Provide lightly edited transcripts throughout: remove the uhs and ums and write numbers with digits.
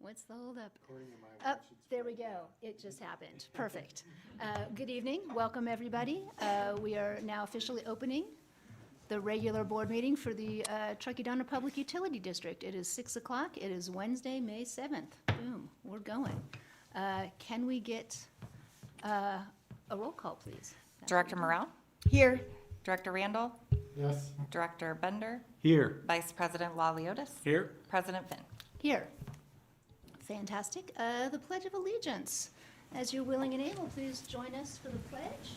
What's the holdup? Oh, there we go. It just happened. Perfect. Good evening. Welcome, everybody. We are now officially opening the regular board meeting for the Truckee-Donner Public Utility District. It is 6 o'clock. It is Wednesday, May 7th. Boom, we're going. Can we get a roll call, please? Director Morrell? Here. Director Randall? Yes. Director Bender? Here. Vice President Laliotis? Here. President Finn? Here. Fantastic. The Pledge of Allegiance. As you're willing and able, please join us for the pledge.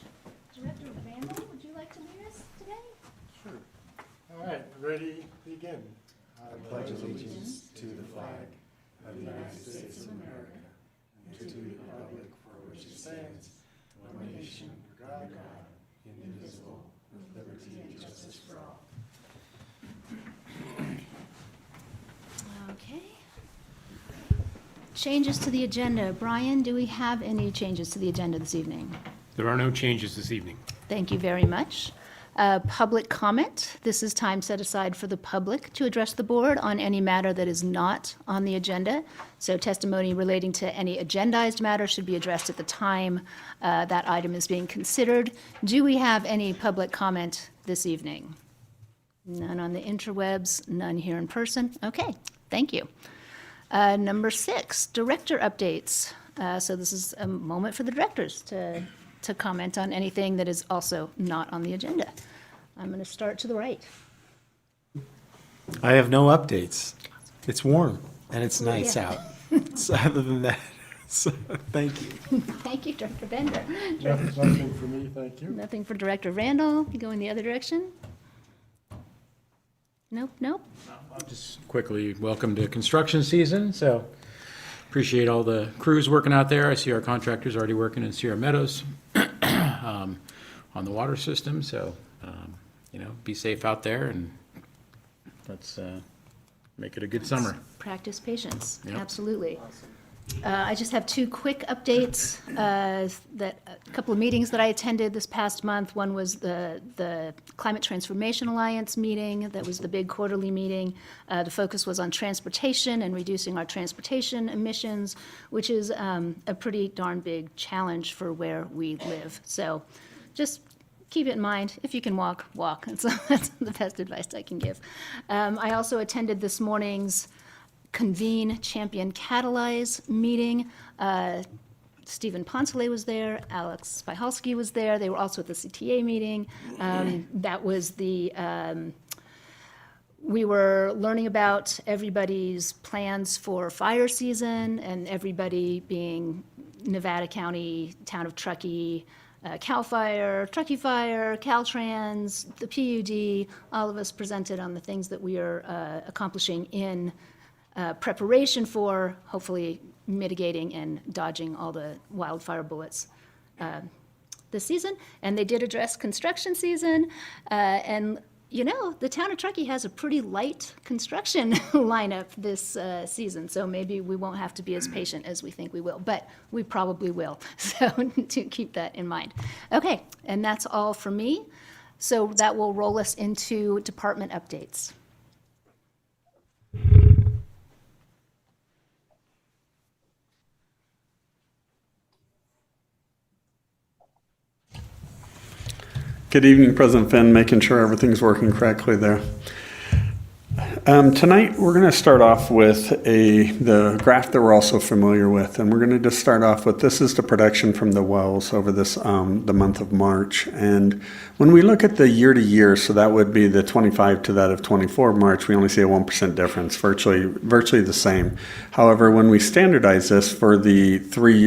Director Randall, would you like to lead us today? Sure. All right, ready, begin. I pledge allegiance to the flag of the United States of America and to the republic for which it stands, one nation, under God, indivisible, with liberty and justice for all. Okay. Changes to the agenda. Brian, do we have any changes to the agenda this evening? There are no changes this evening. Thank you very much. Public comment. This is time set aside for the public to address the board on any matter that is not on the agenda. So testimony relating to any agendized matter should be addressed at the time that item is being considered. Do we have any public comment this evening? None on the interwebs, none here in person. Okay, thank you. Number 6, director updates. So this is a moment for the directors to comment on anything that is also not on the agenda. I'm going to start to the right. I have no updates. It's warm and it's nice Yeah. out. So other than that, so thank you. Thank you, Director Bender. Nothing for me, thank you. Nothing for Director Randall. You go in the other direction? Nope, nope. Just quickly, welcome to construction season, so appreciate all the crews working out there. I see our contractors already working in Sierra Meadows on the water system, so, be safe out there and let's make it a good summer. Practice patience, Yep. absolutely. I just have 2 quick updates. That a couple of meetings that I attended this past month. One was the Climate Transformation Alliance meeting. That was the big quarterly meeting. The focus was on transportation and reducing our transportation emissions, which is a pretty darn big challenge for where we live. So just keep it in mind. If you can walk, walk. And so that's the best advice I can give. I also attended this morning's Convene Champion Catalyze meeting. Stephen Poncelet was there, Alex Spihalski was there. They were also at the CTA meeting. That was we were learning about everybody's plans for fire season, and everybody being Nevada County, Town of Truckee, CAL FIRE, Truckee Fire, Caltrans, the PUD. All of us presented on the things that we are accomplishing in preparation for hopefully mitigating and dodging all the wildfire bullets this season. And they did address construction season. And, the town of Truckee has a pretty light construction lineup this season. So maybe we won't have to be as patient as we think we will, but we probably will. So to keep that in mind. Okay, and that's all for me. So that will roll us into department updates. Good evening, President Finn, making sure everything's working correctly there. Tonight, we're going to start off with the graph that we're also familiar with, and we're going to just start off with, this is the production from the wells over this the month of March. And when we look at the year to year, so that would be the 25 to that of 24 March, we only see a 1% difference, virtually the same. However, when we standardize this for the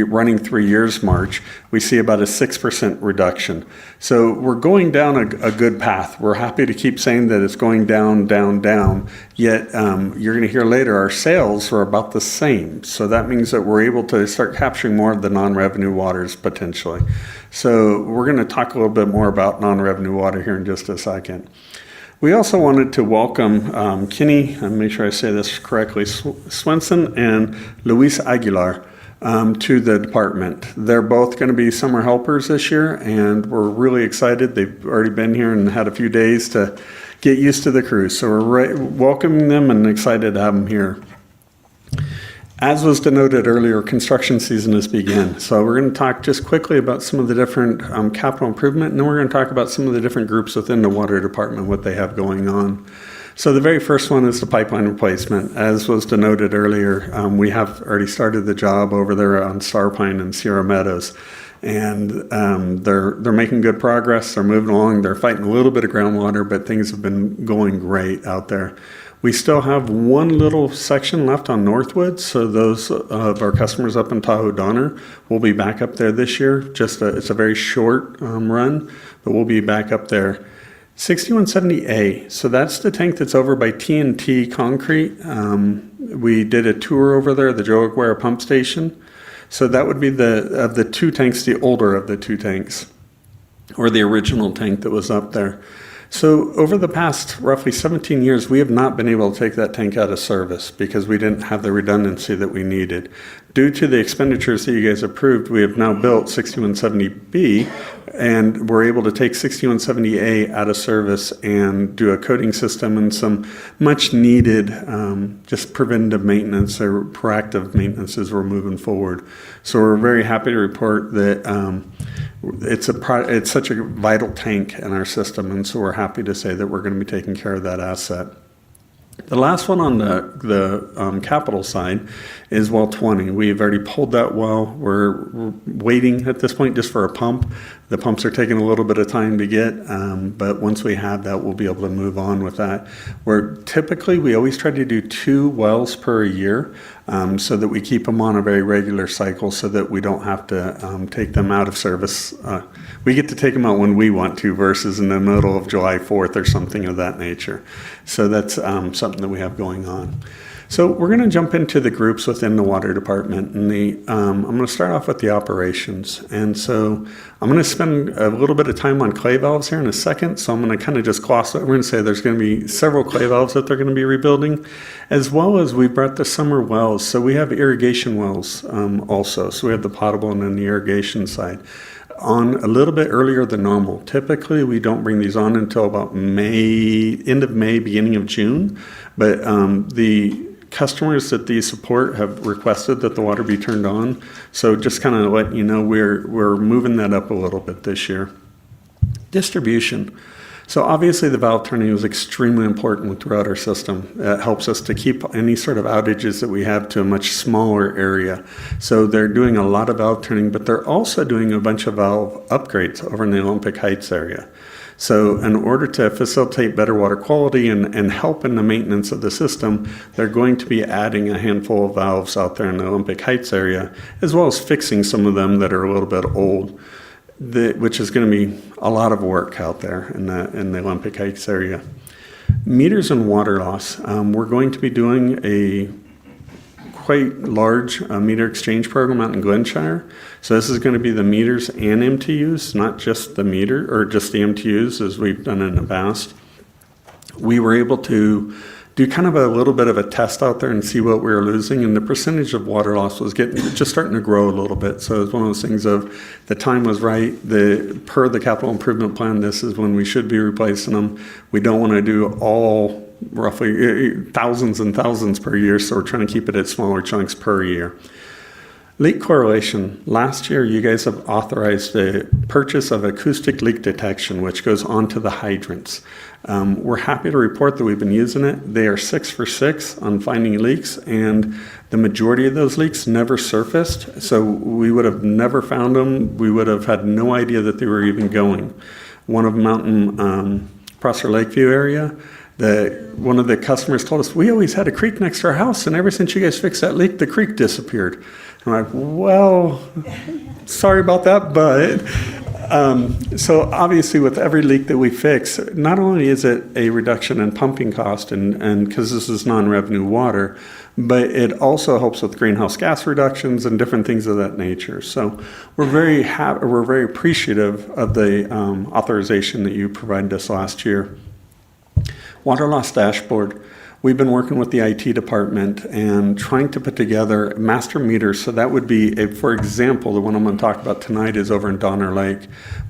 running 3 years March, we see about a 6% reduction. So we're going down a good path. We're happy to keep saying that it's going down, down, down. Yet you're going to hear later our sales are about the same. So that means that we're able to start capturing more of the non-revenue waters potentially. So we're going to talk a little bit more about non-revenue water here in just a second. We also wanted to welcome Kenny, and make sure I say this correctly, Swenson and Luis Aguilar to the department. They're both going to be summer helpers this year, and we're really excited. They've already been here and had a few days to get used to the crew. So we're welcoming them and excited to have them here. As was denoted earlier, construction season has begun. So we're going to talk just quickly about some of the different capital improvement, and then we're going to talk about some of the different groups within the water department, what they have going on. So the very first one is the pipeline replacement. As was denoted earlier, we have already started the job over there on Starpine and Sierra Meadows. And they're making good progress. They're moving along. They're fighting a little bit of groundwater, but things have been going great out there. We still have one little section left on Northwood, so those of our customers up in Tahoe Donner will be back up there this year. It's a very short run, but we'll be back up there. 6170A, so that's the tank that's over by T&T Concrete. We did a tour over there, the Joe Aguirre pump station. So that would be of the two tanks, the older of the two tanks, or the original tank that was up there. So over the past roughly 17 years, we have not been able to take that tank out of service because we didn't have the redundancy that we needed. Due to the expenditures that you guys approved, we have now built 6170B, and we're able to take 6170A out of service and do a coating system and some much needed just preventative maintenance or proactive maintenance as we're moving forward. So we're very happy to report that it's such a vital tank in our system, and so we're happy to say that we're going to be taking care of that asset. The last one on the capital side is well 20. We've already pulled that well. We're waiting at this point just for a pump. The pumps are taking a little bit of time to get, but once we have that, we'll be able to move on with that. We always try to do 2 wells per year, so that we keep them on a very regular cycle so that we don't have to take them out of service. We get to take them out when we want to versus in the middle of July 4th or something of that nature. So that's something that we have going on. So we're going to jump into the groups within the water department, and I'm going to start off with the operations. And so I'm going to spend a little bit of time on clay valves here in a second. So I'm going to kind of just gloss over and say there's going to be several clay valves that they're going to be rebuilding, as well as we brought the summer wells. So we have irrigation wells also. So we have the potable and then the irrigation side on a little bit earlier than normal. Typically, we don't bring these on until about end of May, beginning of June. But the customers that these support have requested that the water be turned on. So just kind of let you know, we're moving that up a little bit this year. Distribution. So obviously the valve turning is extremely important throughout our system. It helps us to keep any sort of outages that we have to a much smaller area. So they're doing a lot of valve turning, but they're also doing a bunch of valve upgrades over in the Olympic Heights area. So in order to facilitate better water quality and help in the maintenance of the system, they're going to be adding a handful of valves out there in the Olympic Heights area, as well as fixing some of them that are a little bit old, which is going to be a lot of work out there in the Olympic Heights area. Meters and water loss. We're going to be doing a quite large meter exchange program out in Glenshire. So this is going to be the meters and MTUs, not just the meter or just the MTUs as we've done in the past. We were able to do kind of a little bit of a test out there and see what we were losing, and the percentage of water loss was just starting to grow a little bit. So it's one of those things of the time was right. Per the capital improvement plan, this is when we should be replacing them. We don't want to do all roughly thousands and thousands per year, so we're trying to keep it at smaller chunks per year. Leak correlation. Last year, you guys have authorized the purchase of acoustic leak detection, which goes onto the hydrants. We're happy to report that we've been using it. They are 6 for 6 on finding leaks, and the majority of those leaks never surfaced. So we would have never found them. We would have had no idea that they were even going. One of them out in Prosser Lakeview area, one of the customers told us, we always had a creek next to our house, and ever since you guys fixed that leak, the creek disappeared. I'm like, well, sorry about that, but so obviously with every leak that we fix, not only is it a reduction in pumping cost and because this is non-revenue water, but it also helps with greenhouse gas reductions and different things of that nature. So we're very appreciative of the authorization that you provided us last year. Water loss dashboard. We've been working with the IT department and trying to put together master meters. So that would be, for example, the one I'm going to talk about tonight is over in Donner Lake.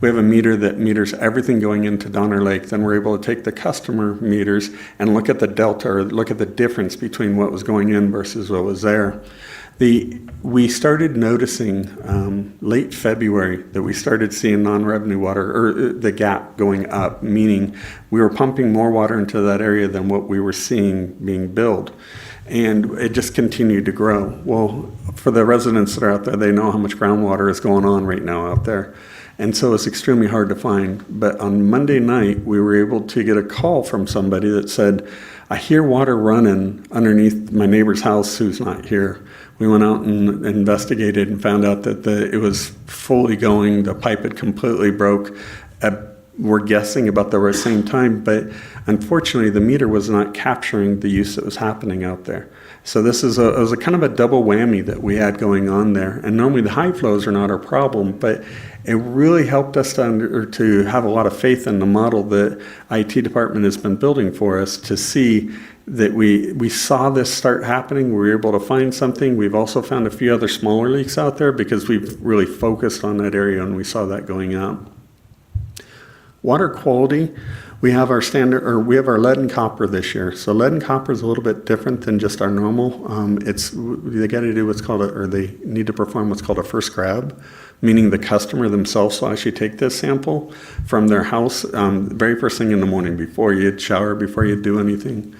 We have a meter that meters everything going into Donner Lake. Then we're able to take the customer meters and look at the delta or look at the difference between what was going in versus what was there. We started noticing late February that we started seeing non-revenue water, or the gap going up, meaning we were pumping more water into that area than what we were seeing being billed. And it just continued to grow. Well, for the residents that are out there, they know how much groundwater is going on right now out there. And so it's extremely hard to find. But on Monday night, we were able to get a call from somebody that said, I hear water running underneath my neighbor's house who's not here. We went out and investigated and found out that it was fully going. The pipe had completely broke. We're guessing about the same time, but unfortunately the meter was not capturing the use that was happening out there. So this is it was a kind of a double whammy that we had going on there. And normally the high flows are not our problem, but it really helped us to have a lot of faith in the model that IT department has been building for us, to see that we saw this start happening. We were able to find something. We've also found a few other smaller leaks out there because we've really focused on that area and we saw that going up. Water quality, we have our lead and copper this year. So lead and copper is a little bit different than just our normal. They got to do they need to perform what's called a first grab, meaning the customer themselves will actually take this sample from their house very first thing in the morning before you shower, before you do anything.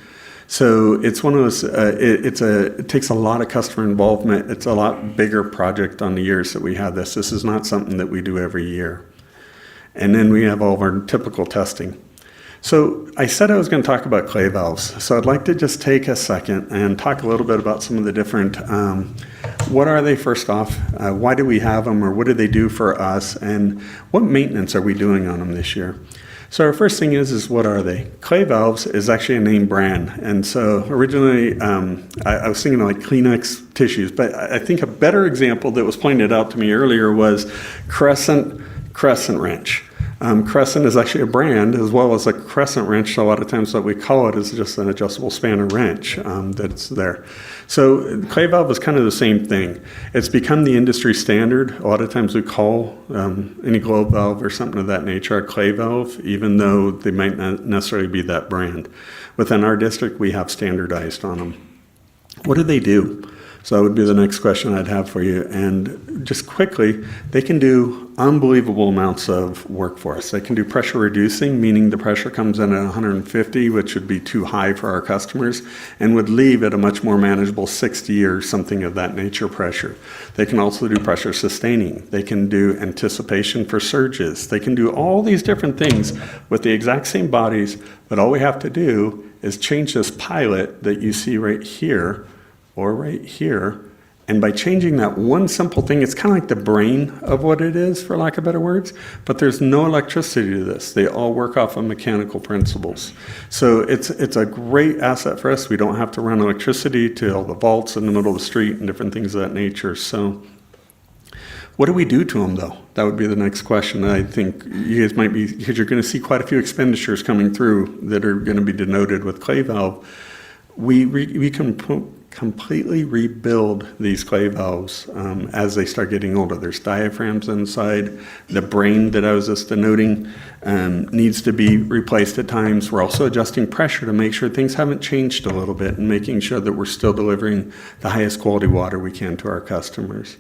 So it's one of those, it takes a lot of customer involvement. It's a lot bigger project on the years that we have this. This is not something that we do every year. And then we have all of our typical testing. So I said I was going to talk about clay valves. So I'd like to just take a second and talk a little bit about some of the different, what are they first off? Why do we have them, or what do they do for us? And what maintenance are we doing on them this year? So our first thing is what are they? Clay valves is actually a name brand. And so originally, I was thinking like Kleenex tissues, but I think a better example that was pointed out to me earlier was Crescent wrench. Crescent is actually a brand as well as a crescent wrench. So a lot of times what we call it is just an adjustable spanner wrench that's there. So clay valve is kind of the same thing. It's become the industry standard. A lot of times we call any globe valve or something of that nature a clay valve, even though they might not necessarily be that brand. Within our district, we have standardized on them. What do they do? So that would be the next question I'd have for you. And just quickly, they can do unbelievable amounts of work for us. They can do pressure reducing, meaning the pressure comes in at 150, which would be too high for our customers, and would leave at a much more manageable 60 or something of that nature pressure. They can also do pressure sustaining. They can do anticipation for surges. They can do all these different things with the exact same bodies, but all we have to do is change this pilot that you see right here or right here. And by changing that one simple thing, it's kind of like the brain of what it is, for lack of better words, but there's no electricity to this. They all work off of mechanical principles. So it's a great asset for us. We don't have to run electricity to all the vaults in the middle of the street and different things of that nature. So what do we do to them, though? That would be the next question. I think you guys might be, because you're going to see quite a few expenditures coming through that are going to be denoted with clay valve. We can completely rebuild these clay valves as they start getting older. There's diaphragms inside. The brain that I was just denoting needs to be replaced at times. We're also adjusting pressure to make sure things haven't changed a little bit and making sure that we're still delivering the highest quality water we can to our customers.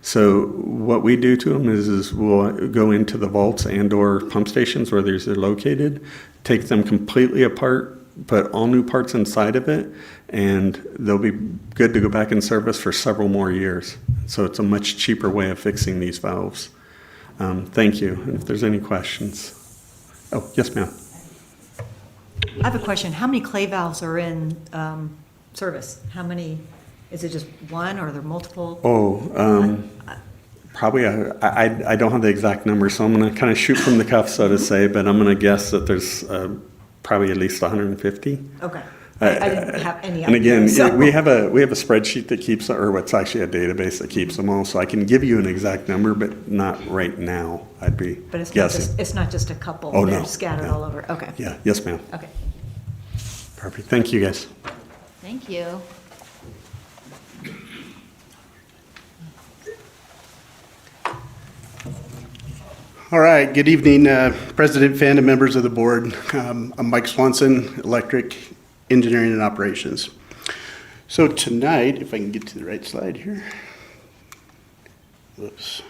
So what we do to them is we'll go into the vaults and or pump stations where they're located, take them completely apart, put all new parts inside of it, and they'll be good to go back in service for several more years. So it's a much cheaper way of fixing these valves. Thank you. And if there's any questions. Oh, yes, ma'am. I have a question. How many clay valves are in service? How many? Is it just one, or are there multiple? Probably, I don't have the exact number, so I'm going to kind of shoot from the cuff, so to say, but I'm going to guess that there's probably at least 150. Okay. I didn't have any idea. And again, so. we have a spreadsheet that keeps, or what's actually a database that keeps them all, so I can give you an exact number, but not right now. I'd be But it's guessing. it's not just a couple. Oh, They're no, scattered no. all over. Okay. Yeah, yes, ma'am. Okay. Perfect. Thank you, guys. Thank you. All right, good evening, President Finn and members of the board. I'm Mike Swanson, Electric Engineering and Operations. So tonight, if I can get to the right slide here. Whoops.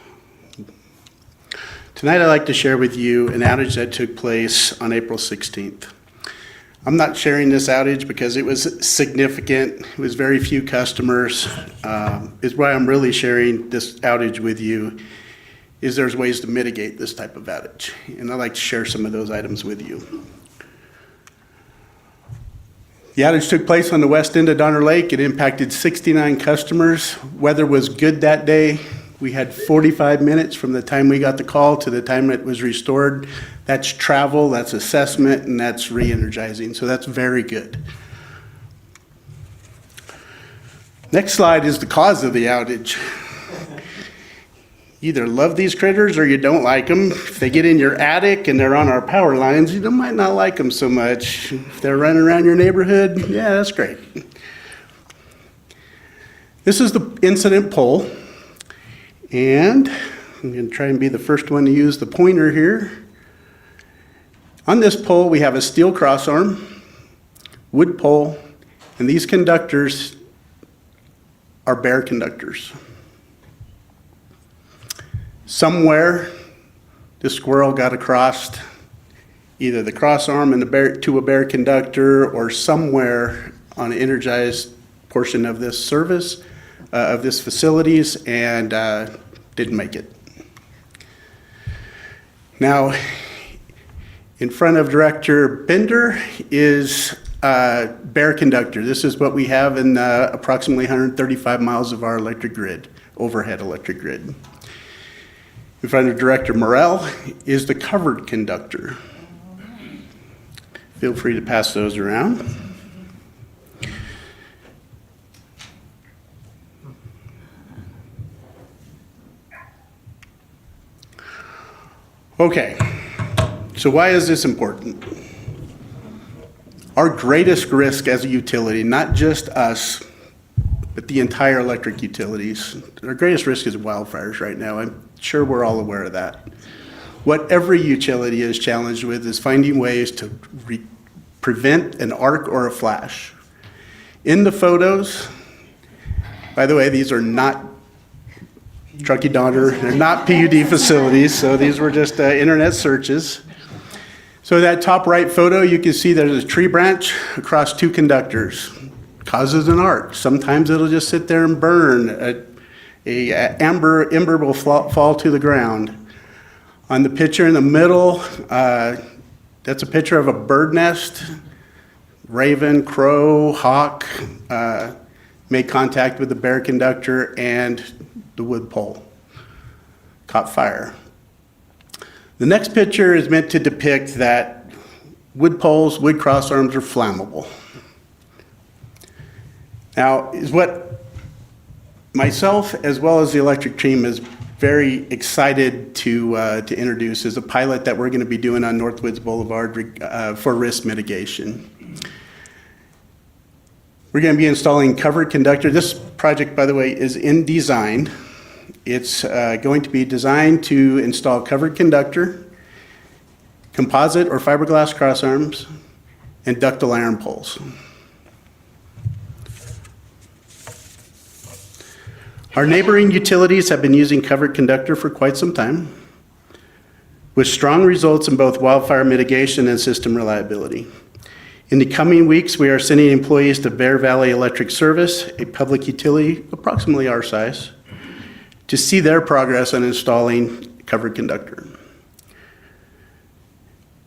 Tonight, I'd like to share with you an outage that took place on April 16th. I'm not sharing this outage because it was significant. It was very few customers. Is why I'm really sharing this outage with you, is there's ways to mitigate this type of outage. And I'd like to share some of those items with you. The outage took place on the west end of Donner Lake. It impacted 69 customers. Weather was good that day. We had 45 minutes from the time we got the call to the time it was restored. That's travel, that's assessment, and that's re-energizing. So that's very good. Next slide is the cause of the outage. You either love these critters or you don't like them. If they get in your attic and they're on our power lines, you might not like them so much. If they're running around your neighborhood, yeah, that's great. This is the incident pole. And I'm going to try and be the first one to use the pointer here. On this pole, we have a steel crossarm, wood pole, and these conductors are bare conductors. Somewhere, the squirrel got across either the crossarm and to a bare conductor, or somewhere on an energized portion of this service, of this facilities, and didn't make it. Now, in front of Director Bender is bare conductor. This is what we have in approximately 135 miles of our electric grid, overhead electric grid. In front of Director Morrell is the covered conductor. Feel free to pass those around. Okay, so why is this important? Our greatest risk as a utility, not just us, but the entire electric utilities, our greatest risk is wildfires right now. I'm sure we're all aware of that. What every utility is challenged with is finding ways to prevent an arc or a flash. In the photos, by the way, these are not Truckee Donner, they're not PUD facilities, so these were just internet searches. So that top right photo, you can see there's a tree branch across two conductors. Causes an arc. Sometimes it'll just sit there and burn. A ember will fall to the ground. On the picture in the middle, that's a picture of a bird nest. Raven, crow, hawk made contact with the bare conductor and the wood pole. Caught fire. The next picture is meant to depict that wood poles, wood crossarms are flammable. Now, is what myself as well as the electric team is very excited to introduce is a pilot that we're going to be doing on Northwoods Boulevard for risk mitigation. We're going to be installing covered conductor. This project, by the way, is in design. It's going to be designed to install covered conductor, composite or fiberglass crossarms, and ductile iron poles. Our neighboring utilities have been using covered conductor for quite some time, with strong results in both wildfire mitigation and system reliability. In the coming weeks, we are sending employees to Bear Valley Electric Service, a public utility approximately our size, to see their progress on installing covered conductor.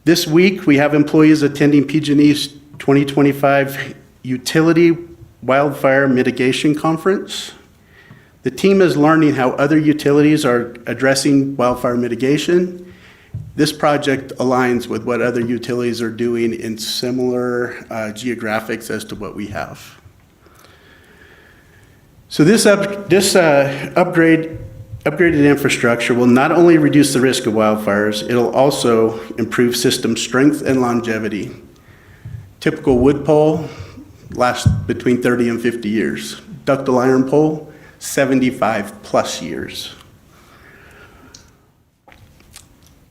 This week, we have employees attending PG&E's 2025 Utility Wildfire Mitigation Conference. The team is learning how other utilities are addressing wildfire mitigation. This project aligns with what other utilities are doing in similar geographics as to what we have. So this upgraded infrastructure will not only reduce the risk of wildfires, it'll also improve system strength and longevity. Typical wood pole lasts between 30 and 50 years. Ductile iron pole, 75 plus years.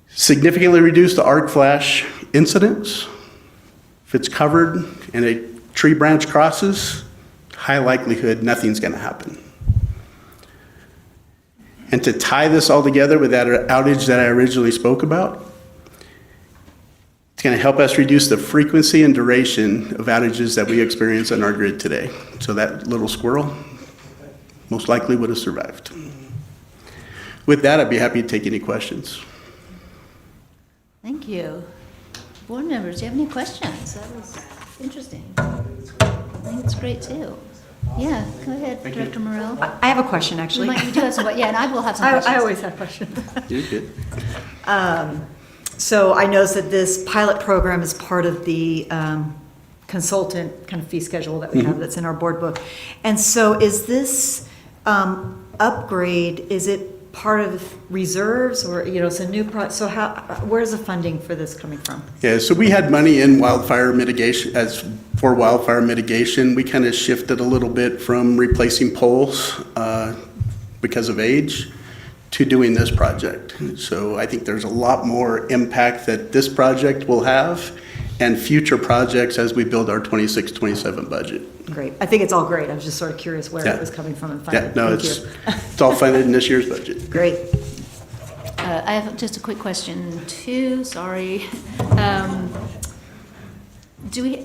Significantly reduce the arc flash incidents. If it's covered and a tree branch crosses, high likelihood nothing's going to happen. And to tie this all together with that outage that I originally spoke about, it's going to help us reduce the frequency and duration of outages that we experience on our grid today. So that little squirrel most likely would have survived. With that, I'd be happy to take any questions. Thank you. Board members, do you have any questions? That was interesting. I think it's great too. Yeah, go ahead, Director Morrell. I have a question, actually. You do have some, yeah, and I will have some I questions. always have questions. You're good. So I noticed that this pilot program is part of the consultant kind of fee schedule that we have that's in our board book. And so is this upgrade, is it part of reserves or, it's a new so where's the funding for this coming from? Yeah, so we had money in wildfire mitigation, for wildfire mitigation. We kind of shifted a little bit from replacing poles because of age to doing this project. So I think there's a lot more impact that this project will have and future projects as we build our 26-27 budget. Great. I think it's all great. I was just sort of curious where Yeah. it was coming from and funded. Yeah, no, Thank you. it's all funded in this year's budget. Great. I have just a quick question too, sorry.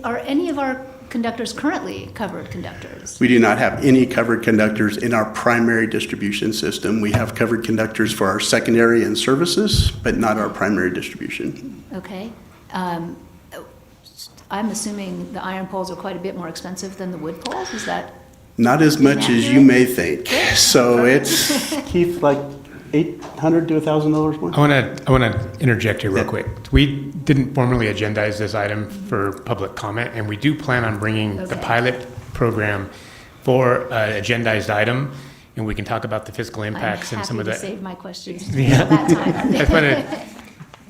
Are any of our conductors currently covered conductors? We do not have any covered conductors in our primary distribution system. We have covered conductors for our secondary and services, but not our primary distribution. Okay. I'm assuming the iron poles are quite a bit more expensive than the wood poles, is that? Not as much as you may think. So it's, Keith, like $800 to $1,000 more? I want to interject here real Yeah. quick. We didn't formally agendize this item for public comment, and we do plan on bringing the Okay. pilot program for an agendized item, and we can talk about the fiscal impacts and some of I'm the. happy to save my questions Yeah. until that time. That's what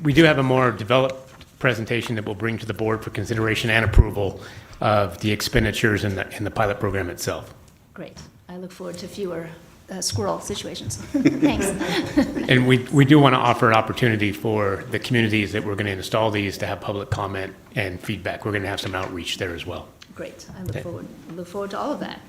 we do have a more developed presentation that we'll bring to the board for consideration and approval of the expenditures in the pilot program itself. Great. I look forward to fewer squirrel situations. Thanks. And we do want to offer an opportunity for the communities that we're going to install these to have public comment and feedback. We're going to have some outreach there as well. Great. I look forward to all of that.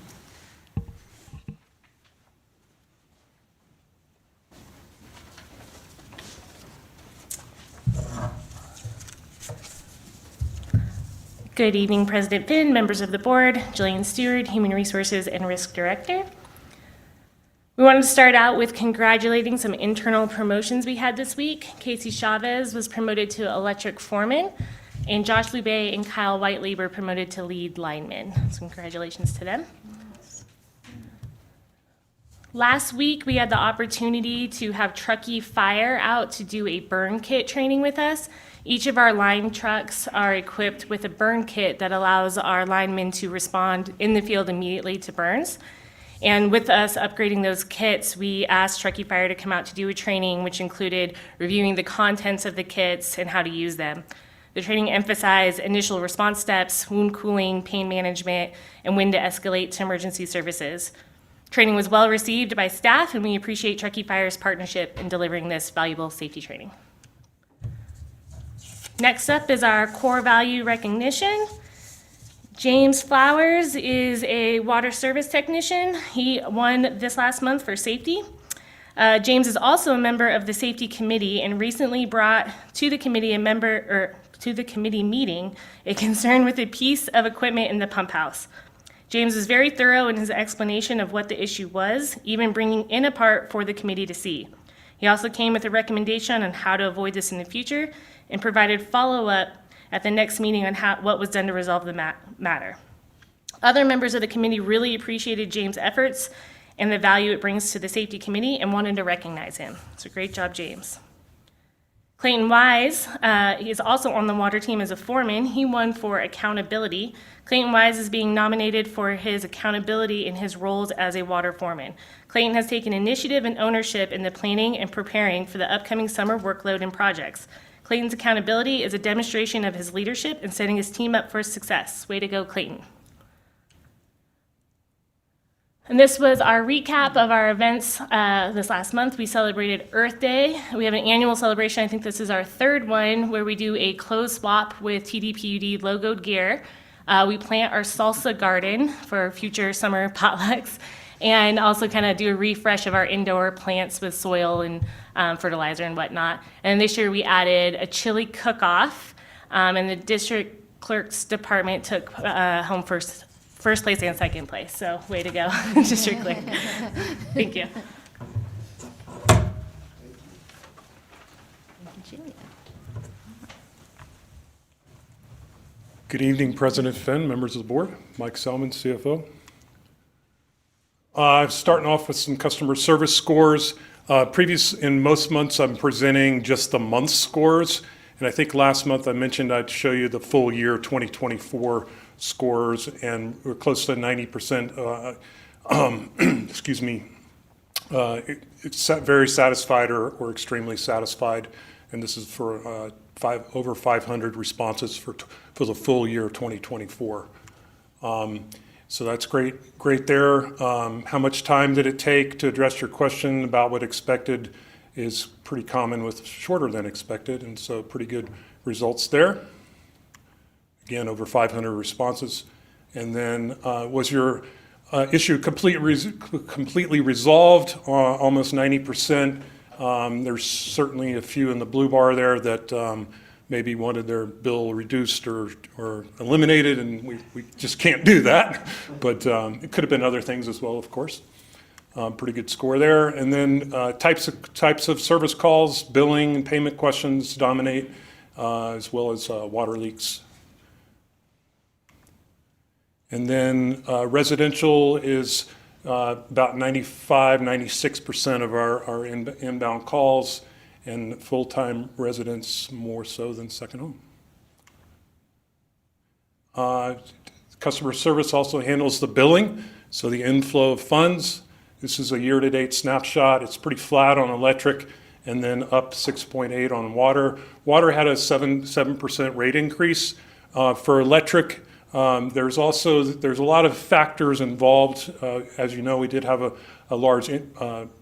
Good evening, President Finn, members of the board, Jillian Stewart, Human Resources and Risk Director. We wanted to start out with congratulating some internal promotions we had this week. Casey Chavez was promoted to electric foreman, and Josh Lubay and Kyle Whiteley were promoted to lead lineman. So congratulations to them. Last week, we had the opportunity to have Truckee Fire out to do a burn kit training with us. Each of our line trucks are equipped with a burn kit that allows our linemen to respond in the field immediately to burns. And with us upgrading those kits, we asked Truckee Fire to come out to do a training, which included reviewing the contents of the kits and how to use them. The training emphasized initial response steps, wound cooling, pain management, and when to escalate to emergency services. Training was well received by staff, and we appreciate Truckee Fire's partnership in delivering this valuable safety training. Next up is our core value recognition. James Flowers is a water service technician. He won this last month for safety. James is also a member of the safety committee and recently brought to the committee meeting a concern with a piece of equipment in the pump house. James was very thorough in his explanation of what the issue was, even bringing in a part for the committee to see. He also came with a recommendation on how to avoid this in the future and provided follow-up at the next meeting on what was done to resolve the matter. Other members of the committee really appreciated James' efforts and the value it brings to the safety committee and wanted to recognize him. So great job, James. Clayton Wise, he is also on the water team as a foreman. He won for accountability. Clayton Wise is being nominated for his accountability in his roles as a water foreman. Clayton has taken initiative and ownership in the planning and preparing for the upcoming summer workload and projects. Clayton's accountability is a demonstration of his leadership and setting his team up for success. Way to go, Clayton. And this was our recap of our events this last month. We celebrated Earth Day. We have an annual celebration. I think this is our third one where we do a clothes swap with TDPUD logoed gear. We plant our salsa garden for future summer potlucks, and also kind of do a refresh of our indoor plants with soil and fertilizer and whatnot. And this year we added a chili cook-off, and the district clerk's department took home first place and second place. So way to go, district clerk. Thank you. Good evening, President Finn, members of the board. Mike Selman, CFO. Starting off with some customer service scores. In most months, I'm presenting just the month scores. And I think last month I mentioned I'd show you the full year 2024 scores, and we're close to 90%, excuse me, it's very satisfied or extremely satisfied. And this is for over 500 responses for the full year of 2024. So that's great there. How much time did it take to address your question about what expected is pretty common with shorter than expected, and so pretty good results there. Again, over 500 responses. And then was your issue completely resolved? Almost 90%. There's certainly a few in the blue bar there that maybe wanted their bill reduced or eliminated, and we just can't do that. But it could have been other things as well, of course. Pretty good score there. And then types of service calls, billing and payment questions dominate, as well as water leaks. And then residential is about 96% of our inbound calls, and full-time residents more so than second home. Customer service also handles the billing, so the inflow of funds. This is a year-to-date snapshot. It's pretty flat on electric, and then up 6.8 on water. Water had a 7% rate increase. For electric, there's a lot of factors involved. As you know, we did have a large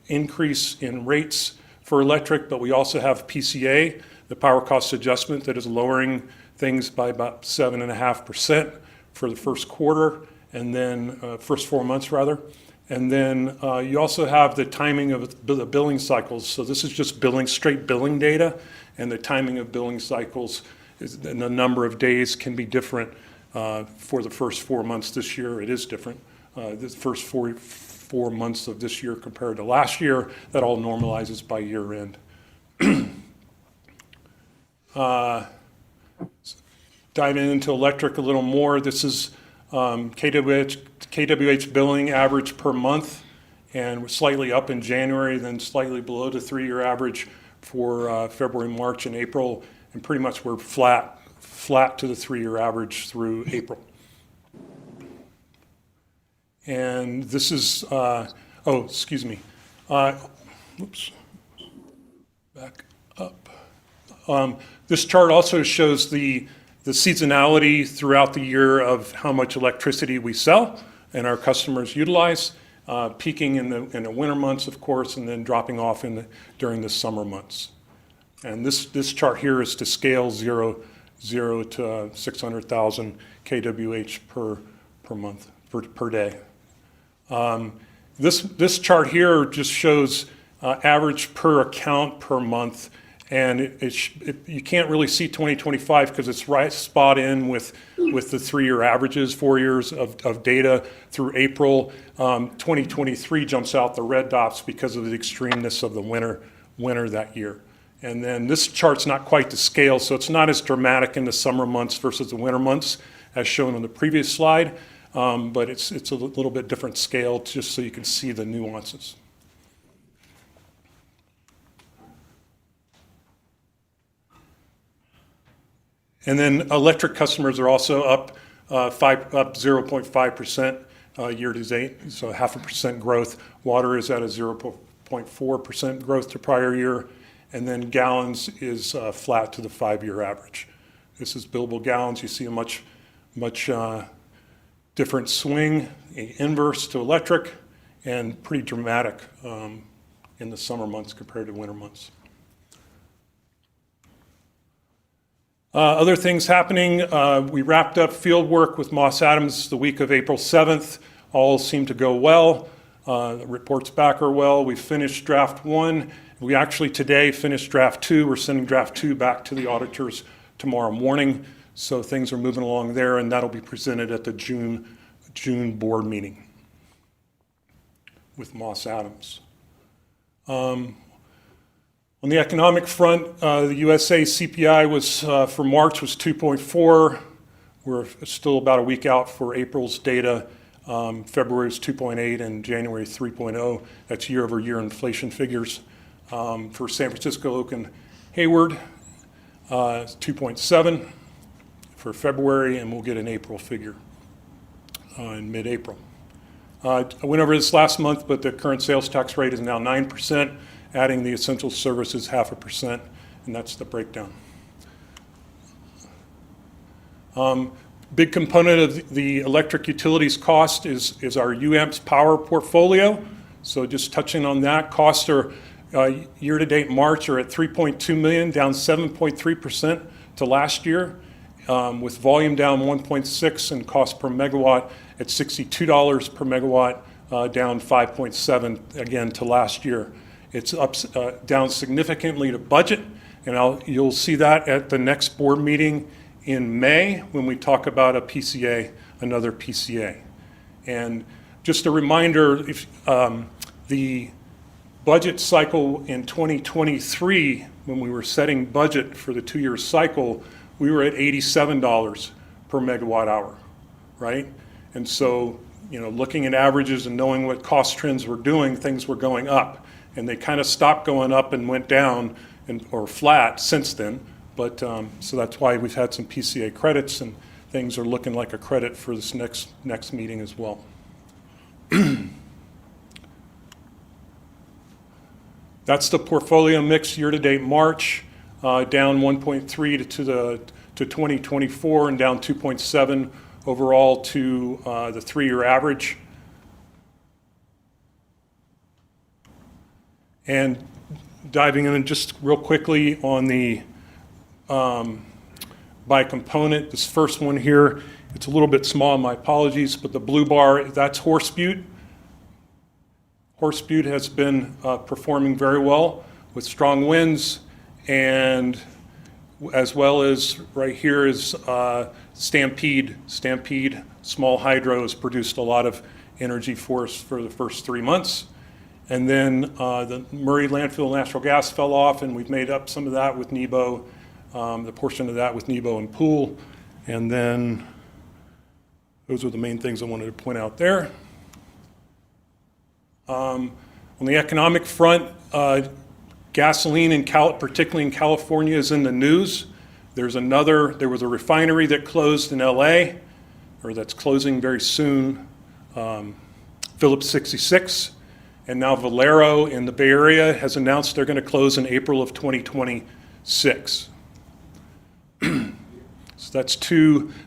increase in rates for electric, but we also have PCA, the power cost adjustment, that is lowering things by about 7.5% for the first quarter, and then first 4 months rather. And then you also have the timing of the billing cycles. So this is just straight billing data, and the timing of billing cycles and the number of days can be different. For the first 4 months this year, it is different. The first four months of this year compared to last year, that all normalizes by year end. Diving into electric a little more, this is KWH billing average per month, and we're slightly up in January, then slightly below the 3-year average for February, March, and April, and pretty much we're flat to the 3-year average through April. And this is, excuse me. Oops. Back up. This chart also shows the seasonality throughout the year of how much electricity we sell and our customers utilize, peaking in the winter months, of course, and then dropping off during the summer months. And this chart here is to scale 0 to 600,000 kWh per month, per day. This chart here just shows average per account per month, and you can't really see 2025 because it's right spot in with the 3-year averages, 4 years of data through April. 2023 jumps out the red dots because of the extremeness of the winter that year. And then this chart's not quite to scale, so it's not as dramatic in the summer months versus the winter months as shown on the previous slide, but it's a little bit different scale just so you can see the nuances. And then electric customers are also up 0.5% year to date, so 0.5% growth. Water is at a 0.4% growth to prior year. And then gallons is flat to the 5-year average. This is billable gallons. You see a much different swing, inverse to electric, and pretty dramatic in the summer months compared to winter months. Other things happening, we wrapped up field work with Moss Adams the week of April 7th. All seemed to go well. The reports back are well. We finished draft 1. We actually today finished draft 2. We're sending draft 2 back to the auditors tomorrow morning. So things are moving along there, and that'll be presented at the June board meeting with Moss Adams. On the economic front, the USA CPI was for March was 2.4. We're still about a week out for April's data. February was 2.8 and January 3.0. That's year-over-year inflation figures. For San Francisco, Oak and Hayward, 2.7 for February, and we'll get an April figure in mid-April. I went over this last month, but the current sales tax rate is now 9%, adding the essential services 0.5%, and that's the breakdown. Big component of the electric utilities cost is our UAMPS power portfolio. So just touching on that, costs are year-to-date March are at $3.2 million, down 7.3% to last year, with volume down 1.6 and cost per megawatt at $62 per megawatt, down 5.7 again to last year. It's up down significantly to budget, and you'll see that at the next board meeting in May when we talk about a PCA, another PCA. And just a reminder, if the budget cycle in 2023, when we were setting budget for the 2-year cycle, we were at $87 per megawatt hour, right? And so, looking at averages and knowing what cost trends were doing, things were going up. And they kind of stopped going up and went down or flat since then. But so that's why we've had some PCA credits, and things are looking like a credit for this next meeting as well. That's the portfolio mix year-to-date March, down 1.3 to 2024, and down 2.7 overall to the 3-year average. And diving in just real quickly on the by component, this first one here, it's a little bit small, my apologies, but the blue bar, that's Horse Butte. Horse Butte has been performing very well with strong winds, and as well as right here is Stampede. Stampede, small hydro, has produced a lot of energy for us for the first 3 months. And then the Murray landfill natural gas fell off, and we've made up some of that with Nebo, the portion of that with Nebo and Pool. And then those are the main things I wanted to point out there. On the economic front, gasoline, particularly in California, is in the news. There was a refinery that closed in LA, or that's closing very soon, Phillips 66. And now Valero in the Bay Area has announced they're going to close in April of 2026. So that's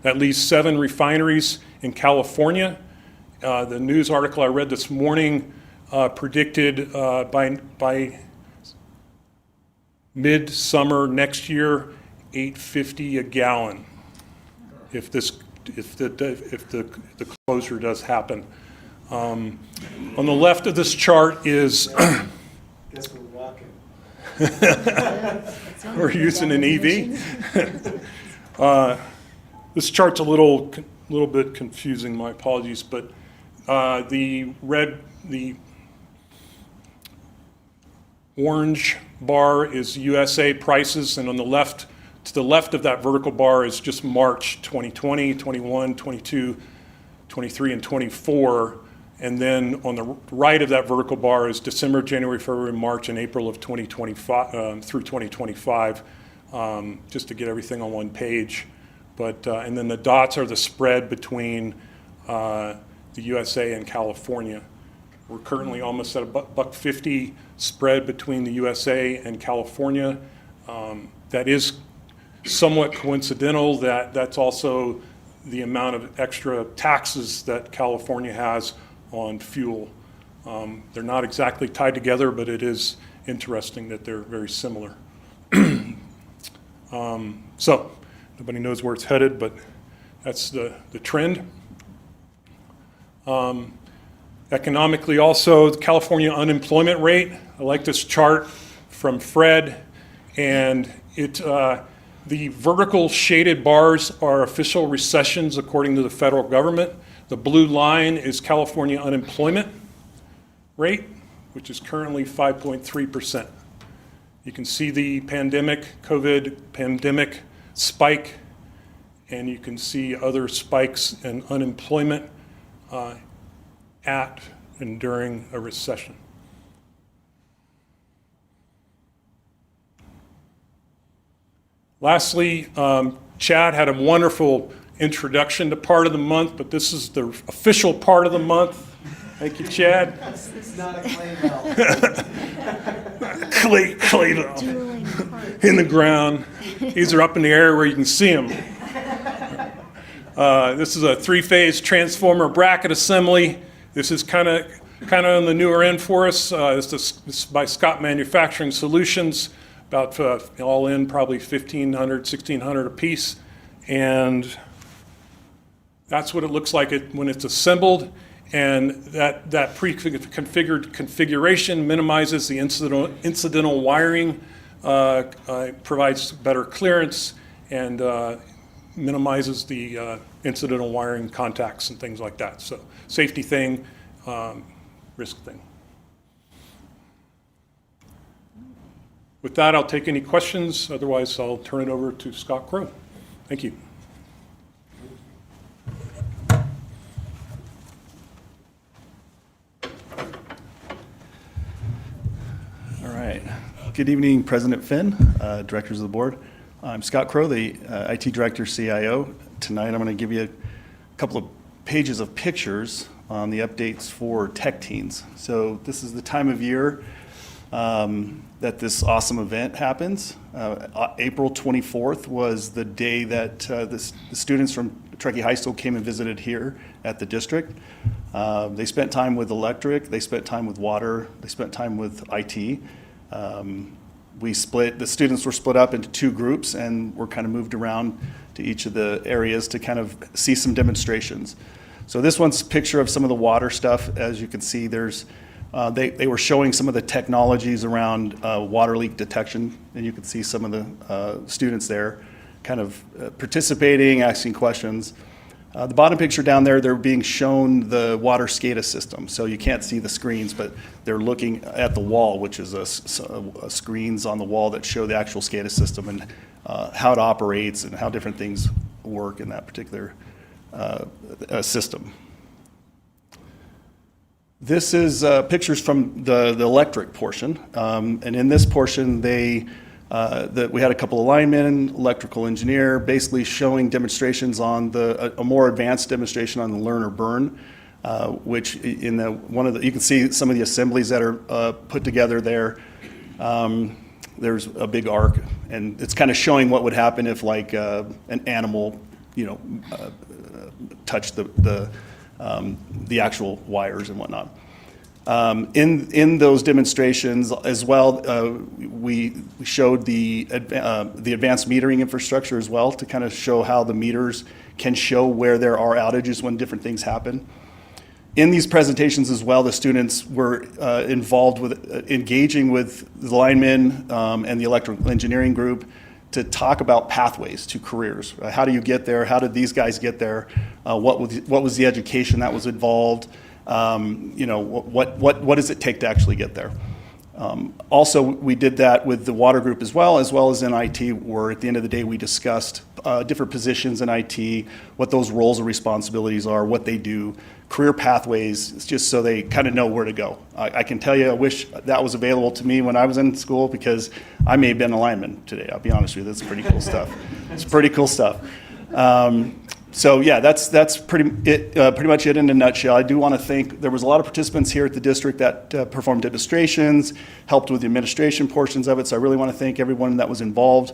at least 7 refineries in California. The news article I read this morning predicted by mid-summer next year, $8.50 a gallon, if the closure does happen. On the left of this chart is Guess we're walking. we're using an EV. This chart's a little bit confusing, my apologies, but the orange bar is USA prices, and on the left, to the left of that vertical bar is just March 2020, 21, 22, 23, and 24. And then on the right of that vertical bar is December, January, February, March, and April of 2025 through 2025, just to get everything on one page. But and then the dots are the spread between the USA and California. We're currently almost at a $1.50 spread between the USA and California. That is somewhat coincidental. That's also the amount of extra taxes that California has on fuel. They're not exactly tied together, but it is interesting that they're very similar. So Nobody knows where it's headed, but that's the trend. Economically also, the California unemployment rate. I like this chart from Fred, and the vertical shaded bars are official recessions according to the federal government. The blue line is California unemployment rate, which is currently 5.3%. You can see the COVID pandemic spike, and you can see other spikes in unemployment at and during a recession. Lastly, Chad had a wonderful introduction to part of the month, but this is the official part of the month. Thank you, Chad. It's not a clay belt. Clay in the ground. These are up in the air where you can see them. This is a three-phase transformer bracket assembly. This is kind of on the newer end for us. This is by Scott Manufacturing Solutions, about all in probably 1,500, 1,600 a piece. And that's what it looks like when it's assembled. And that pre-configured configuration minimizes the incidental wiring, provides better clearance, and minimizes the incidental wiring contacts and things like that. So safety thing, risk thing. With that, I'll take any questions. Otherwise, I'll turn it over to Scott Crow. Thank you. All right. Good evening, President Finn, directors of the board. I'm Scott Crow, the IT Director, CIO. Tonight, I'm going to give you a couple of pages of pictures on the updates for tech teens. So this is the time of year that this awesome event happens. April 24th was the day that the students from Truckee High School came and visited here at the district. They spent time with electric, they spent time with water, they spent time with IT. The students were split up into two groups and were kind of moved around to each of the areas to kind of see some demonstrations. So this one's a picture of some of the water stuff. As you can see, there's they were showing some of the technologies around water leak detection, and you can see some of the students there kind of participating, asking questions. The bottom picture down there, they're being shown the water SCADA system. So you can't see the screens, but they're looking at the wall, which is screens on the wall that show the actual SCADA system and how it operates and how different things work in that particular system. This is pictures from the electric portion, and in this portion, we had a couple of linemen, electrical engineer, basically showing demonstrations on a more advanced demonstration on the learn or burn, which you can see some of the assemblies that are put together there. There's a big arc, and it's kind of showing what would happen if like an animal, touched the actual wires and whatnot. In those demonstrations as well, we showed the advanced metering infrastructure as well to kind of show how the meters can show where there are outages when different things happen. In these presentations as well, the students were involved with engaging with the linemen and the electrical engineering group to talk about pathways to careers. How do you get there? How did these guys get there? What was the education that was involved? What does it take to actually get there? Also, we did that with the water group as well as in IT, where at the end of the day, we discussed different positions in IT, what those roles and responsibilities are, what they do, career pathways, just so they kind of know where to go. I can tell you, I wish that was available to me when I was in school, because I may have been a lineman today. I'll be honest with you, that's pretty cool stuff. It's pretty cool stuff. So yeah, that's pretty much it in a nutshell. I do want to thank, there was a lot of participants here at the district that performed demonstrations, helped with the administration portions of it, so I really want to thank everyone that was involved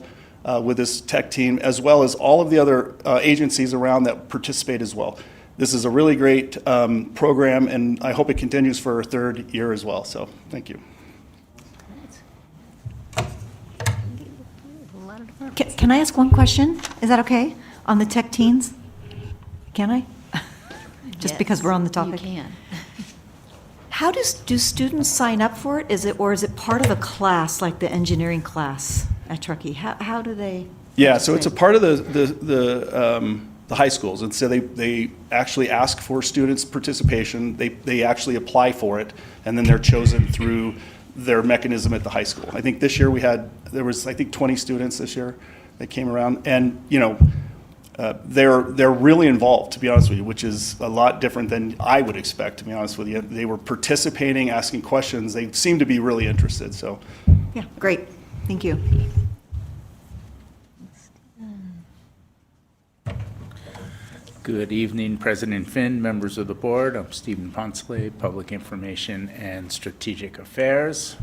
with this tech team, as well as all of the other agencies around that participate as well. This is a really great program, and I hope it continues for a third year as well, so thank you. Love Can I ask one question? Is that okay? On the tech teens? Can I? Just because we're on the topic. You can. How do students sign up for it? Or is it part of a class, like the engineering class at Truckee? How do they? Yeah, so it's a part of the high schools, and so they actually ask for students' participation. They actually apply for it, and then they're chosen through their mechanism at the high school. I think this year there was 20 students this year that came around, and they're really involved, to be honest with you, which is a lot different than I would expect, to be honest with you. They were participating, asking questions. They seem to be really interested. So, Yeah, great. Thank you. Good evening, President Finn, members of the board. I'm Stephen Ponsley, Public Information and Strategic Affairs.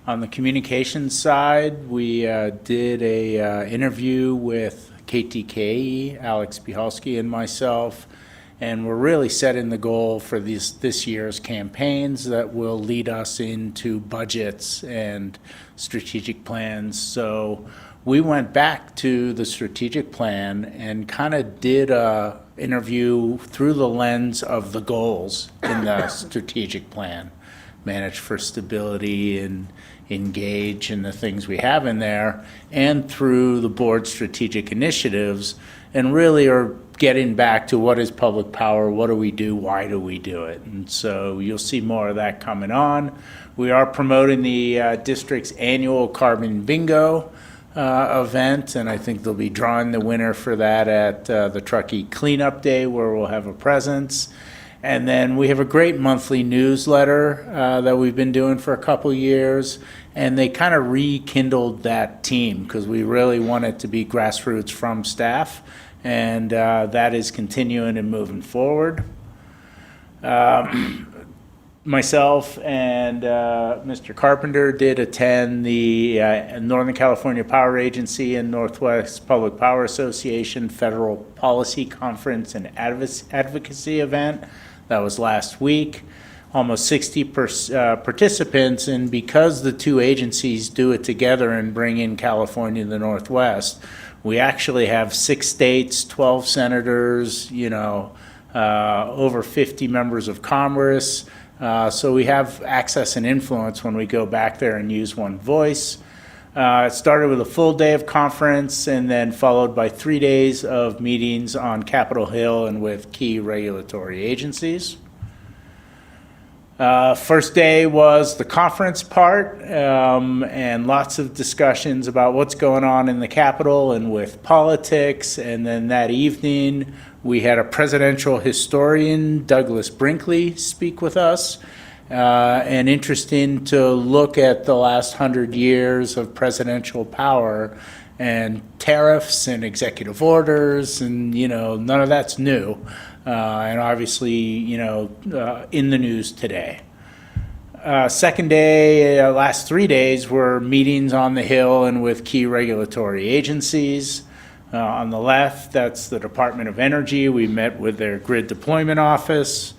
On the communications side, we did a interview with KTKE, Alex Bihalski and myself, and we're really setting the goal for this year's campaigns that will lead us into budgets and strategic plans. So we went back to the strategic plan and kind of did a interview through the lens of the goals in the strategic plan. Manage for stability and engage in the things we have in there, and through the board's strategic initiatives, and really are getting back to what is public power, what do we do, why do we do it? And so you'll see more of that coming on. We are promoting the district's annual Carbon Bingo event, and I think they'll be drawing the winner for that at the Truckee Cleanup Day, where we'll have a presence. And then we have a great monthly newsletter that we've been doing for a couple years, and they kind of rekindled that team because we really want it to be grassroots from staff, and that is continuing and moving forward. Myself and Mr. Carpenter did attend the Northern California Power Agency and Northwest Public Power Association Federal Policy Conference and Advocacy event. That was last week. Almost 60 participants, and because the two agencies do it together and bring in California and the Northwest, we actually have 6 states, 12 senators, over 50 members of Congress. So we have access and influence when we go back there and use one voice. It started with a full day of conference and then followed by 3 days of meetings on Capitol Hill and with key regulatory agencies. First day was the conference part, and lots of discussions about what's going on in the Capitol and with politics. And then that evening, we had a presidential historian, Douglas Brinkley, speak with us. And interesting to look at the last 100 years of presidential power and tariffs and executive orders, and none of that's new, and obviously in the news today. Second day, last 3 days were meetings on the Hill and with key regulatory agencies. On the left, that's the Department of Energy. We met with their grid deployment office.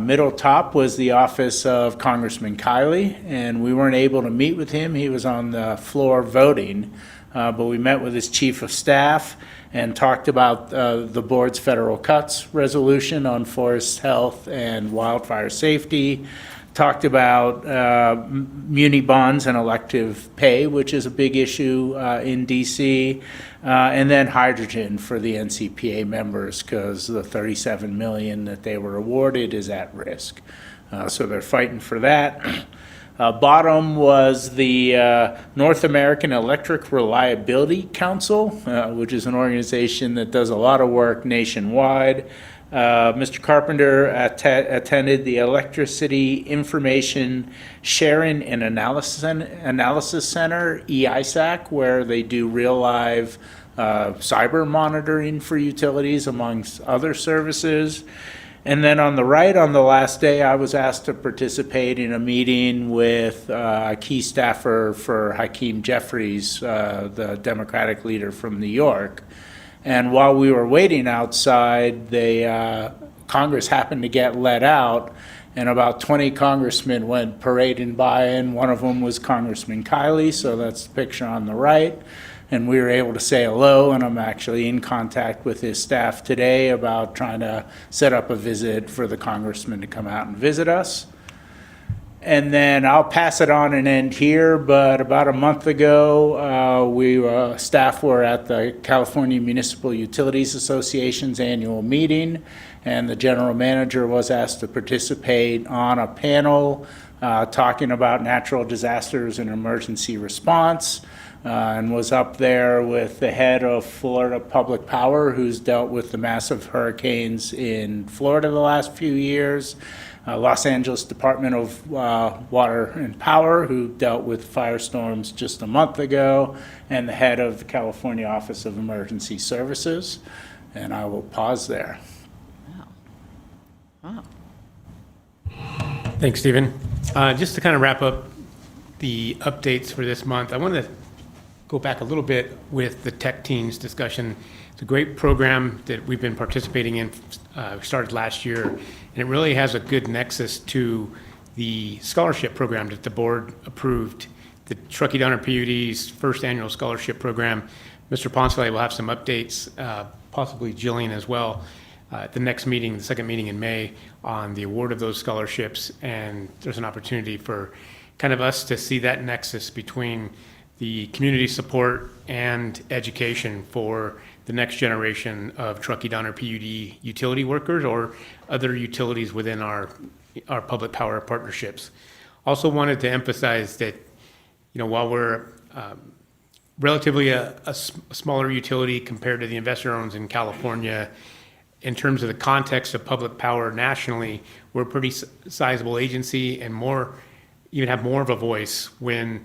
Middle top was the office of Congressman Kiley, and we weren't able to meet with him. He was on the floor voting, but we met with his chief of staff and talked about the board's federal cuts resolution on forest health and wildfire safety. Talked about muni bonds and elective pay, which is a big issue in DC, and then hydrogen for the NCPA members because the $37 million that they were awarded is at risk. So they're fighting for that. Bottom was the North American Electric Reliability Council, which is an organization that does a lot of work nationwide. Mr. Carpenter attended the Electricity Information Sharing and Analysis Center, EISAC, where they do real live cyber monitoring for utilities, amongst other services. And then on the right, on the last day, I was asked to participate in a meeting with a key staffer for Hakeem Jeffries, the Democratic leader from New York. And while we were waiting outside, Congress happened to get let out, and about 20 congressmen went parading by, and one of them was Congressman Kiley, so that's the picture on the right. and we were able to say hello, and I'm actually in contact with his staff today about trying to set up a visit for the congressman to come out and visit us. And then I'll pass it on and end here, but about a month ago, staff were at the California Municipal Utilities Association's annual meeting, and the general manager was asked to participate on a panel talking about natural disasters and emergency response, and was up there with the head of Florida Public Power, who's dealt with the massive hurricanes in Florida the last few years, Los Angeles Department of Water and Power, who dealt with firestorms just a month ago, and the head of the California Office of Emergency Services. And I will pause there. Thanks, Stephen. Just to kind of wrap up the updates for this month, I want to go back a little bit with the Tech Teams discussion. It's a great program that we've been participating in, started last year, and it really has a good nexus to the scholarship program that the board approved, the Truckee Donner PUD's first annual scholarship program. Mr. Poncelli will have some updates, possibly Jillian as well, at the next meeting, the second meeting in May, on the award of those scholarships. And there's an opportunity for kind of us to see that nexus between the community support and education for the next generation of Truckee Donner PUD utility workers or other utilities within our public power partnerships. Also wanted to emphasize that, while we're relatively a smaller utility compared to the investor-owns in California, in terms of the context of public power nationally, we're a pretty sizable agency and even have more of a voice when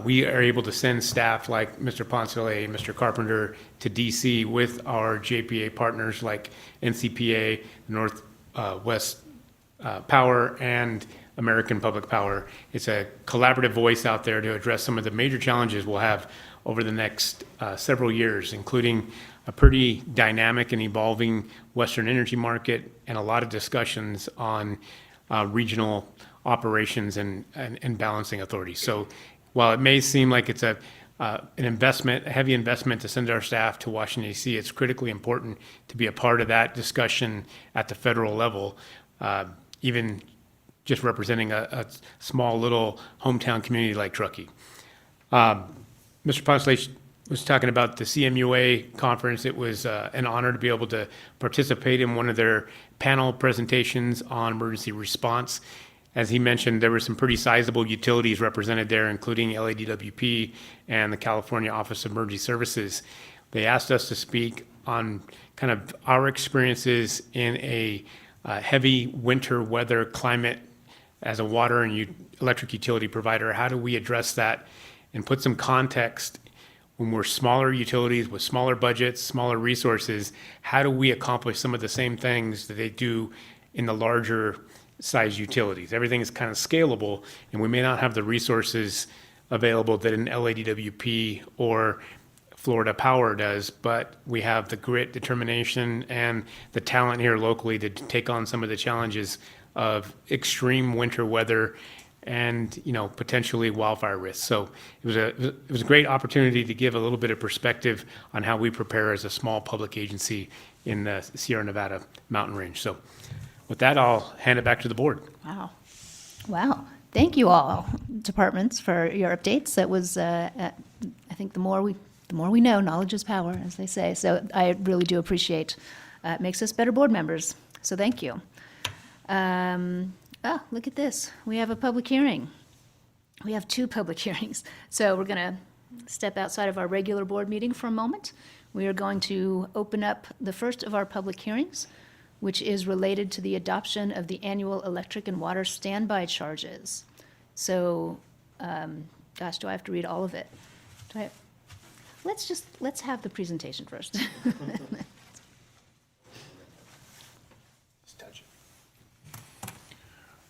we are able to send staff like Mr. Poncelli, Mr. Carpenter to DC with our JPA partners like NCPA, Northwest Power, and American Public Power. It's a collaborative voice out there to address some of the major challenges we'll have over the next several years, including a pretty dynamic and evolving Western energy market and a lot of discussions on regional operations and balancing authorities. So while it may seem like it's a heavy investment to send our staff to Washington, D.C., it's critically important to be a part of that discussion at the federal level, even just representing a small little hometown community like Truckee. Mr. Poncelli was talking about the CMUA conference. It was an honor to be able to participate in one of their panel presentations on emergency response. As he mentioned, there were some pretty sizable utilities represented there, including LADWP and the California Office of Emergency Services. They asked us to speak on kind of our experiences in a heavy winter weather climate as a water and electric utility provider. How do we address that and put some context when we're smaller utilities with smaller budgets, smaller resources? How do we accomplish some of the same things that they do in the larger size utilities? Everything is kind of scalable, and we may not have the resources available that an LADWP or Florida Power does, but we have the grit, determination, and the talent here locally to take on some of the challenges of extreme winter weather and potentially wildfire risks. So it was a great opportunity to give a little bit of perspective on how we prepare as a small public agency in the Sierra Nevada mountain range. So with that, I'll hand it back to the board. Wow. Thank you all, departments, for your updates. That was, I think the more we know, knowledge is power, as they say. So I really do appreciate, it makes us better board members. So thank you. Look at this. We have a public hearing. We have 2 public hearings. So we're going to step outside of our regular board meeting for a moment. We are going to open up the first of our public hearings, which is related to the adoption of the annual electric and water standby charges. So, gosh, do I have to read all of it? Let's have the presentation first.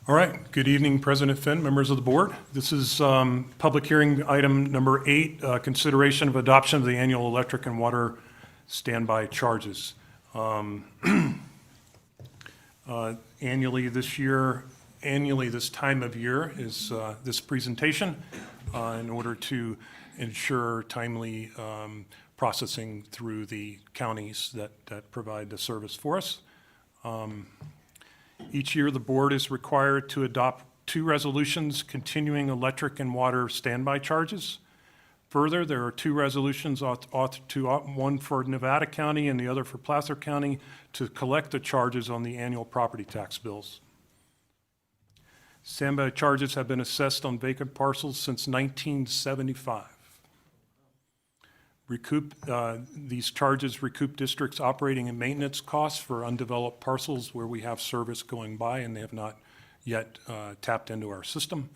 All right. Good evening, President Finn, members of the board. This is public hearing item number 8, consideration of adoption of the annual electric and water standby charges. Annually this time of year is this presentation. in order to ensure timely processing through the counties that provide the service for us. Each year, the board is required to adopt 2 resolutions continuing electric and water standby charges. Further, there are 2 resolutions, one for Nevada County and the other for Placer County, to collect the charges on the annual property tax bills. Standby charges have been assessed on vacant parcels since 1975. These charges recoup districts' operating and maintenance costs for undeveloped parcels where we have service going by and they have not yet tapped into our system.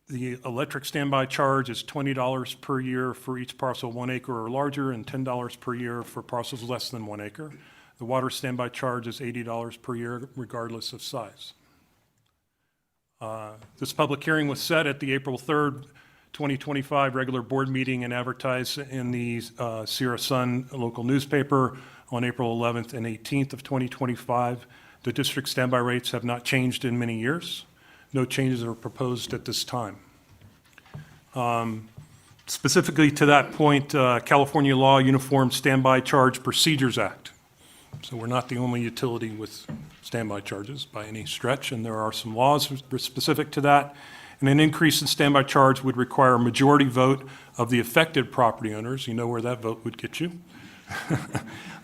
The electric standby charge is $20 per year for each parcel 1 acre or larger and $10 per year for parcels less than 1 acre. The water standby charge is $80 per year regardless of size. This public hearing was set at the April 3rd, 2025 regular board meeting and advertised in the Sierra Sun local newspaper on April 11th and 18th of 2025. The district standby rates have not changed in many years. No changes are proposed at this time. Specifically to that point, California Law Uniform Standby Charge Procedures Act. So we're not the only utility with standby charges by any stretch, and there are some laws specific to that. And an increase in standby charge would require a majority vote of the affected property owners. You know where that vote would get you.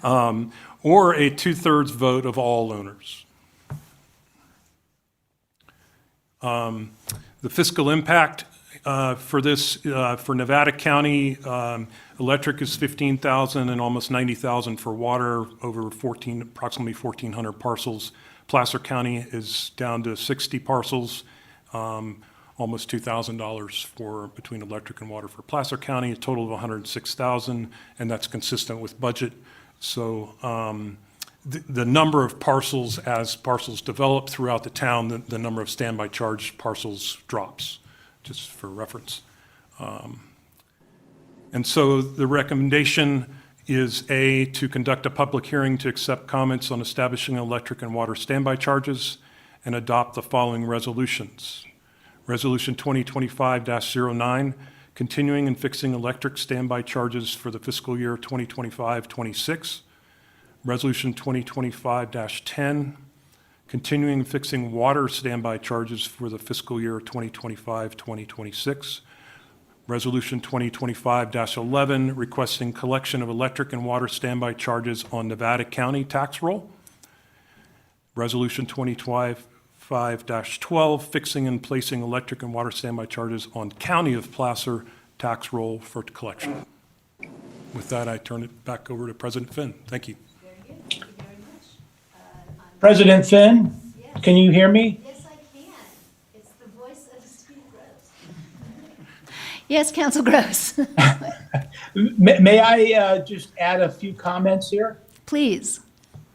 Or a 2/3 vote of all owners. The fiscal impact for this, for Nevada County, electric is $15,000 and almost $90,000 for water, over approximately 1,400 parcels. Placer County is down to 60 parcels, almost $2,000 for between electric and water for Placer County, a total of $106,000, and that's consistent with budget. So the number of parcels, as parcels develop throughout the town, the number of standby charge parcels drops, just for reference. And so the recommendation is A, to conduct a public hearing to accept comments on establishing electric and water standby charges and adopt the following resolutions. Resolution 2025-09, continuing and fixing electric standby charges for the fiscal year 2025-26. Resolution 2025-10, continuing and fixing water standby charges for the fiscal year 2025-2026. Resolution 2025-11, requesting collection of electric and water standby charges on Nevada County tax roll. Resolution 2025-12, fixing and placing electric and water standby charges on County of Placer tax roll for collection. With that, I turn it back over to President Finn. Thank you. Very good, thank you very much. President Finn, can you hear me? Yes, I can. It's the voice of Steve Gross. Yes, Council Gross. May I just add a few comments here? Please.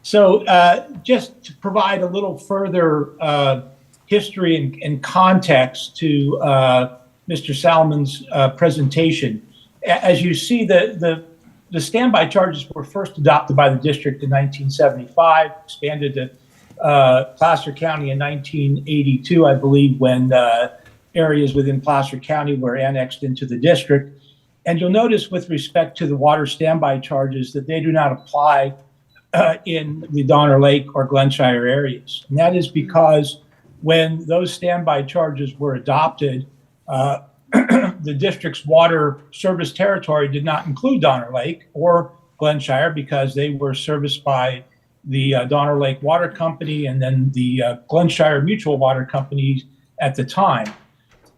So just to provide a little further history and context to Mr. Salmon's presentation. As you see, the standby charges were first adopted by the district in 1975, expanded to Placer County in 1982, I believe, when areas within Placer County were annexed into the district. And you'll notice with respect to the water standby charges that they do not apply in the Donner Lake or Glenshire areas. And that is because when those standby charges were adopted, the district's water service territory did not include Donner Lake or Glenshire because they were serviced by the Donner Lake Water Company and then the Glenshire Mutual Water Company at the time.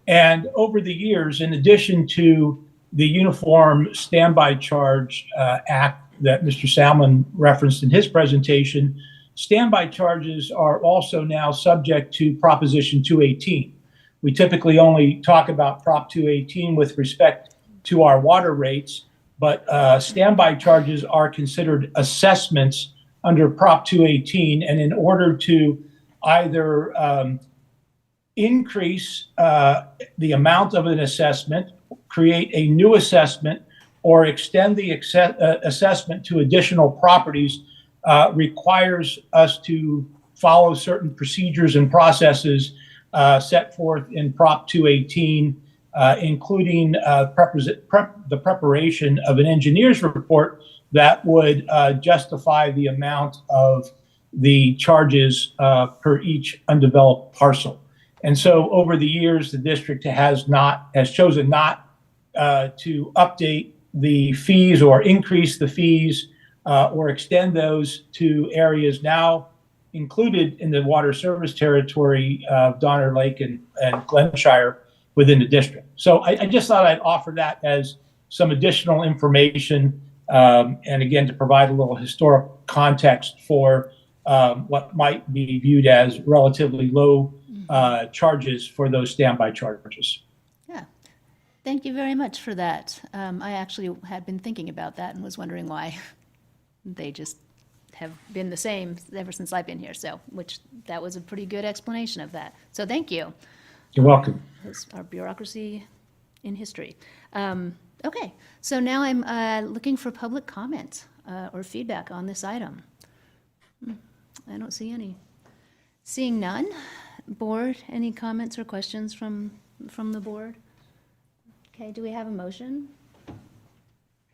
And over the years, in addition to the Uniform Standby Charge Act that Mr. Salmon referenced in his presentation, standby charges are also now subject to Proposition 218. We typically only talk about Prop 218 with respect to our water rates, but standby charges are considered assessments under Prop 218. And in order to either increase the amount of an assessment, create a new assessment, or extend the assessment to additional properties, requires us to follow certain procedures and processes set forth in Prop 218, including the preparation of an engineer's report that would justify the amount of the charges per each undeveloped parcel. And so over the years, the district has chosen not to update the fees or increase the fees or extend those to areas now included in the water service territory of Donner Lake and Glenshire within the district. So I just thought I'd offer that as some additional information, and again, to provide a little historic context for what might be viewed as relatively low charges for those standby charges. Yeah. Thank you very much for that. I actually had been thinking about that and was wondering why they just have been the same ever since I've been here. So, that was a pretty good explanation of that. So thank you. You're welcome. That's our bureaucracy in history. Okay, so now I'm looking for public comment or feedback on this item. I don't see any. Seeing none. Board, any comments or questions from the board? Okay, do we have a motion?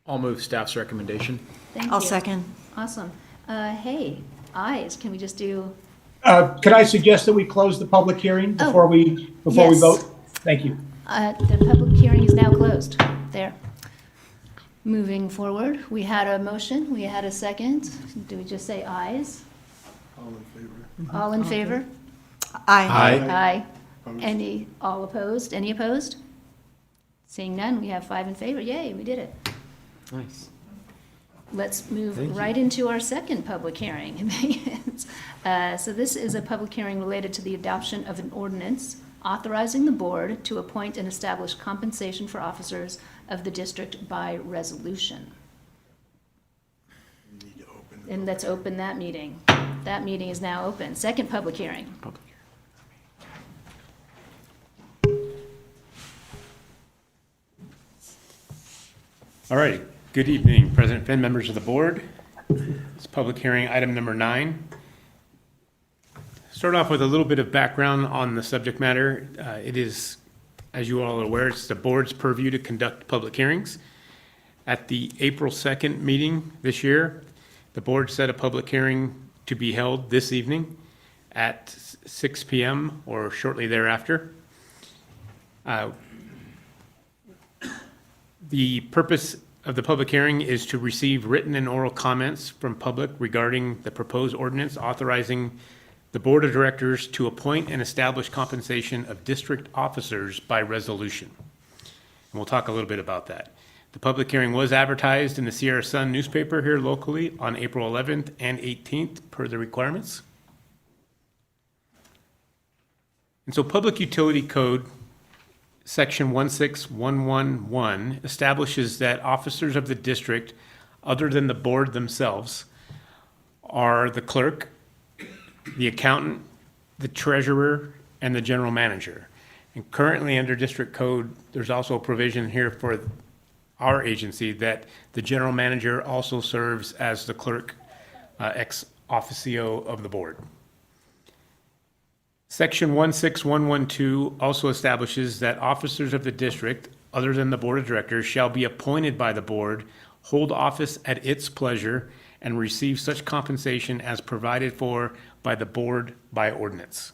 I'll move staff's recommendation. Thank you. I'll second. Awesome. Hey, ayes, can we just do, Could I suggest that we close the public hearing before we yes. vote? Thank you. the public hearing is now closed. There. Moving forward, we had a motion, we had a second. Do we just say ayes? All in favor? All in favor? Aye. Aye. All opposed? Any opposed? Seeing none, we have 5 in favor. Yay, we did it. Nice. Let's move right into our second public hearing. So this is a public hearing related to the adoption of an ordinance authorizing the board to appoint and establish compensation for officers of the district by resolution. And let's open that meeting. That meeting is now open. Second public hearing. All right, good evening, President Finn, members of the board. It's public hearing item number 9. Start off with a little bit of background on the subject matter. It is, as you all are aware, it's the board's purview to conduct public hearings. At the April 2nd meeting this year, the board set a public hearing to be held this evening at 6 p.m. or shortly thereafter. The purpose of the public hearing is to receive written and oral comments from public regarding the proposed ordinance authorizing the Board of Directors to appoint and establish compensation of district officers by resolution. And we'll talk a little bit about that. The public hearing was advertised in the Sierra Sun newspaper here locally on April 11th and 18th per the requirements. And so Public Utility Code Section 16111 establishes that officers of the district, other than the board themselves, are the clerk, the accountant, the treasurer, and the general manager. And currently under district code, there's also a provision here for our agency that the general manager also serves as the clerk ex officio of the board. Section 16112 also establishes that officers of the district, other than the board of directors, shall be appointed by the board, hold office at its pleasure, and receive such compensation as provided for by the board by ordinance.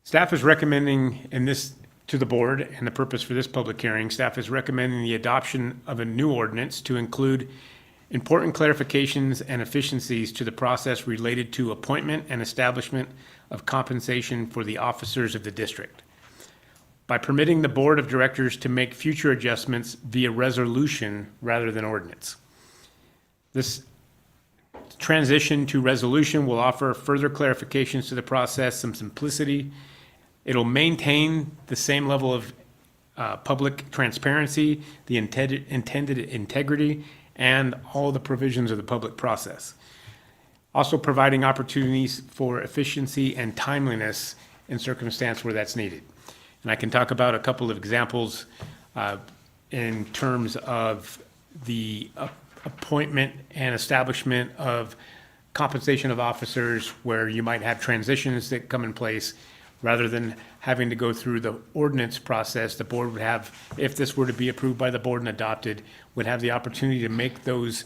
Staff is recommending in this to the board, and the purpose for this public hearing, staff is recommending the adoption of a new ordinance to include important clarifications and efficiencies to the process related to appointment and establishment of compensation for the officers of the district, by permitting the board of directors to make future adjustments via resolution rather than ordinance. This transition to resolution will offer further clarifications to the process, some simplicity. It'll maintain the same level of public transparency, the intended integrity, and all the provisions of the public process. Also providing opportunities for efficiency and timeliness in circumstance where that's needed. And I can talk about a couple of examples in terms of the appointment and establishment of compensation of officers where you might have transitions that come in place. Rather than having to go through the ordinance process, the board would have, if this were to be approved by the board and adopted, would have the opportunity to make those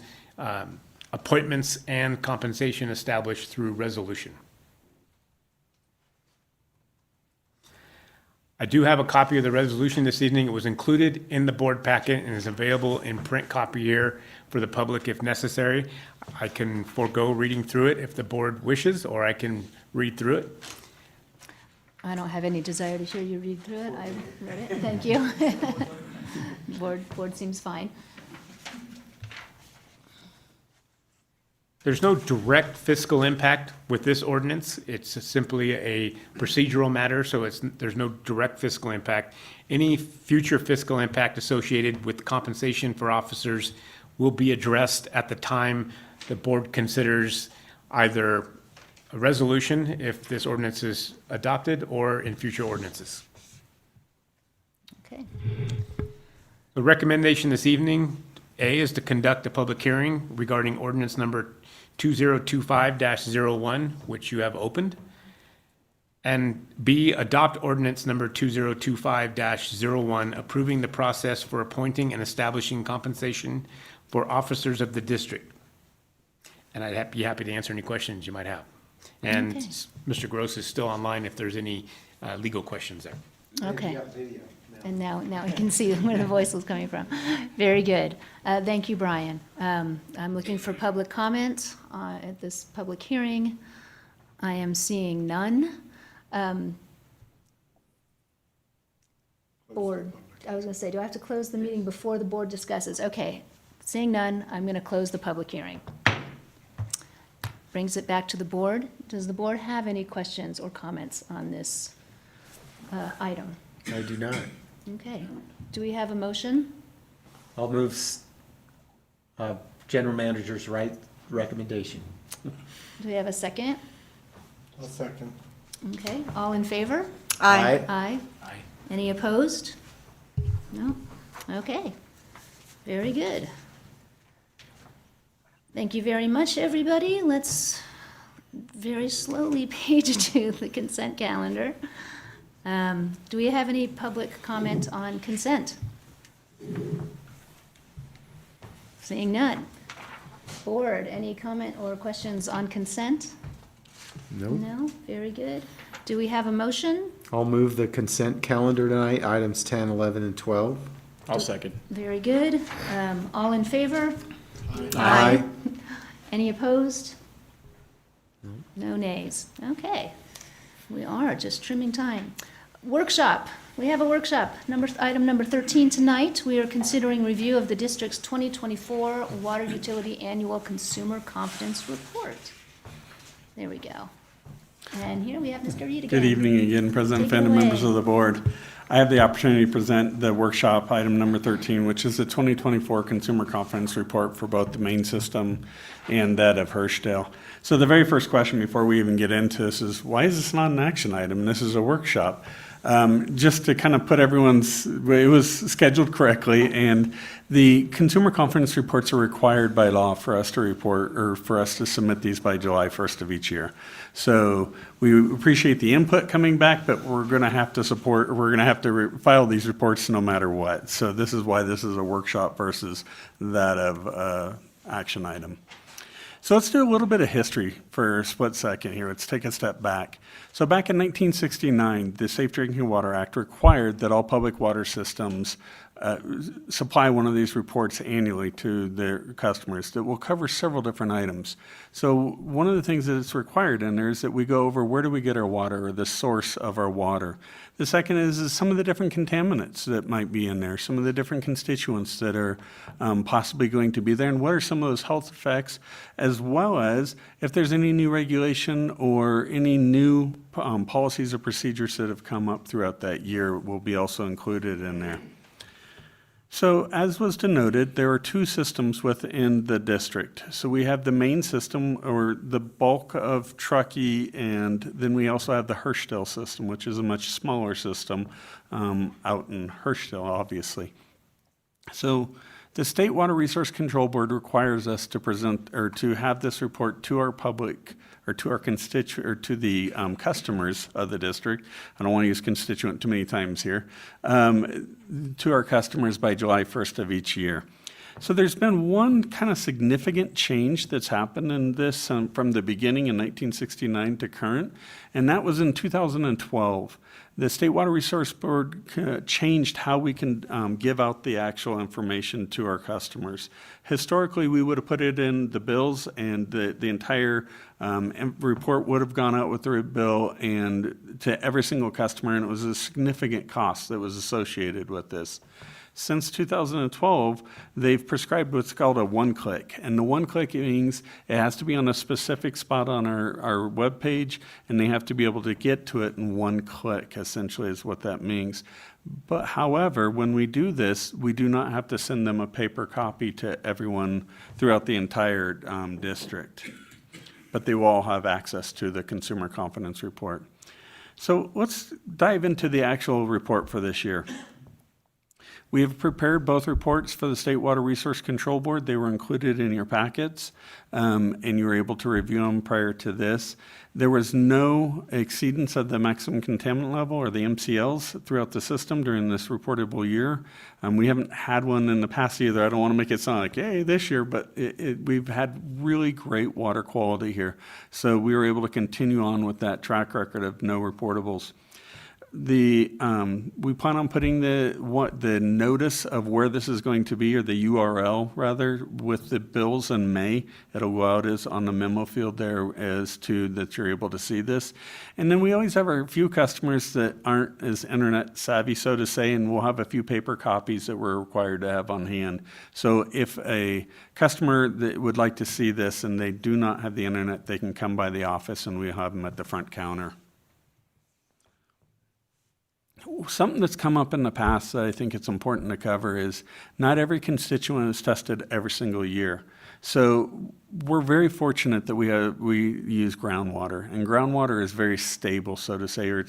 appointments and compensation established through resolution. I do have a copy of the resolution this evening. It was included in the board packet and is available in print copy here for the public if necessary. I can forego reading through it if the board wishes, or I can read through it. I don't have any desire to hear you read through it. I read it. Thank you. Board seems fine. There's no direct fiscal impact with this ordinance. It's simply a procedural matter, so there's no direct fiscal impact. Any future fiscal impact associated with compensation for officers will be addressed at the time the board considers either a resolution if this ordinance is adopted or in future ordinances. Okay. The recommendation this evening, A, is to conduct a public hearing regarding ordinance number 2025-01, which you have opened. And B, adopt ordinance number 2025-01, approving the process for appointing and establishing compensation for officers of the district. And I'd be happy to answer any questions you might have. And Okay. Mr. Gross is still online if there's any legal questions there. Okay. And now we can see where the voice was coming from. Very good. Thank you, Brian. I'm looking for public comment at this public hearing. I am seeing none. Board, I was going to say, do I have to close the meeting before the board discusses? Okay, seeing none, I'm going to close the public hearing. Brings it back to the board. Does the board have any questions or comments on this item? I do not. Okay, do we have a motion? I'll move general manager's recommendation. Do we have a second? I'll second. Okay, all in favor? Aye. Aye. Any opposed? No? Okay, very good. Thank you very much, everybody. Let's very slowly page to the consent calendar. Do we have any public comment on consent? Seeing none. Board, any comment or questions on consent? No. No? Very good. Do we have a motion? I'll move the consent calendar tonight, items 10, 11, and 12. I'll second. Very good. All in favor? Aye. Any opposed? No nays. Okay. We are just trimming time. Workshop. We have a workshop. Item number 13 tonight. We are considering review of the district's 2024 Water Utility Annual Consumer Confidence Report. There we go. And here we have Mr. Reed again. Good evening again, President Take it Finn and members away. of the board. I have the opportunity to present the workshop item number 13, which is the 2024 Consumer Confidence Report for both the main system and that of Hirschdale. So the very first question before we even get into this is, why is this not an action item? This is a workshop. Just to kind of put it was scheduled correctly, and the consumer confidence reports are required by law for us to report, or for us to submit these by July 1st of each year. So we appreciate the input coming back, but we're going to have to file these reports no matter what. So this is why this is a workshop versus that of action item. So let's do a little bit of history for a split second here. Let's take a step back. So back in 1969, the Safe Drinking Water Act required that all public water systems supply one of these reports annually to their customers that will cover several different items. So one of the things that it's required in there is that we go over where do we get our water, or the source of our water. The second is some of the different contaminants that might be in there, some of the different constituents that are possibly going to be there, and what are some of those health effects, as well as if there's any new regulation or any new policies or procedures that have come up throughout that year will be also included in there. So as was denoted, there are two systems within the district. So we have the main system, or the bulk of Truckee, and then we also have the Hirschdale system, which is a much smaller system out in Hirschdale, obviously. So The State Water Resource Control Board requires us to present or to have this report to our public or to our to the customers of the district. I don't want to use constituent too many times here. To our customers by July 1st of each year. So there's been one kind of significant change that's happened in this from the beginning in 1969 to current, and that was in 2012. The State Water Resource Board changed how we can give out the actual information to our customers. Historically, we would have put it in the bills, and the entire report would have gone out with the bill and to every single customer, and it was a significant cost that was associated with this. Since 2012, they've prescribed what's called a one-click. And the one-click means it has to be on a specific spot on our webpage, and they have to be able to get to it in one click, essentially is what that means. But however, when we do this, we do not have to send them a paper copy to everyone throughout the entire district. But they will all have access to the Consumer Confidence Report. So let's dive into the actual report for this year. We have prepared both reports for the State Water Resource Control Board. They were included in your packets, and you were able to review them prior to this. There was no exceedance of the maximum contaminant level or the MCLs throughout the system during this reportable year. We haven't had one in the past either. I don't want to make it sound like, hey, this year, but we've had really great water quality here. So we were able to continue on with that track record of no reportables. We plan on putting the notice of where this is going to be, or the URL rather, with the bills in May. It'll go out as on the memo field there as to that you're able to see this. And then we always have a few customers that aren't as internet savvy, so to say, and we'll have a few paper copies that we're required to have on hand. So if a customer that would like to see this and they do not have the internet, they can come by the office and we'll have them at the front counter. Something that's come up in the past that I think it's important to cover is not every constituent is tested every single year. So we're very fortunate that we use groundwater, and groundwater is very stable, so to say, or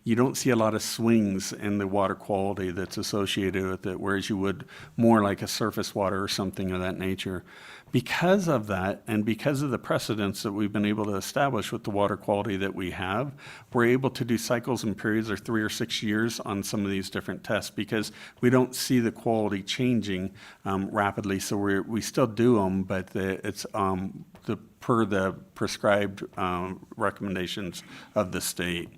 you don't see a lot of swings in the water quality that's associated with it, whereas you would more like a surface water or something of that nature. Because of that, and because of the precedents that we've been able to establish with the water quality that we have, we're able to do cycles and periods of 3 or 6 years on some of these different tests because we don't see the quality changing rapidly. So we still do them, but it's per the prescribed recommendations of the state.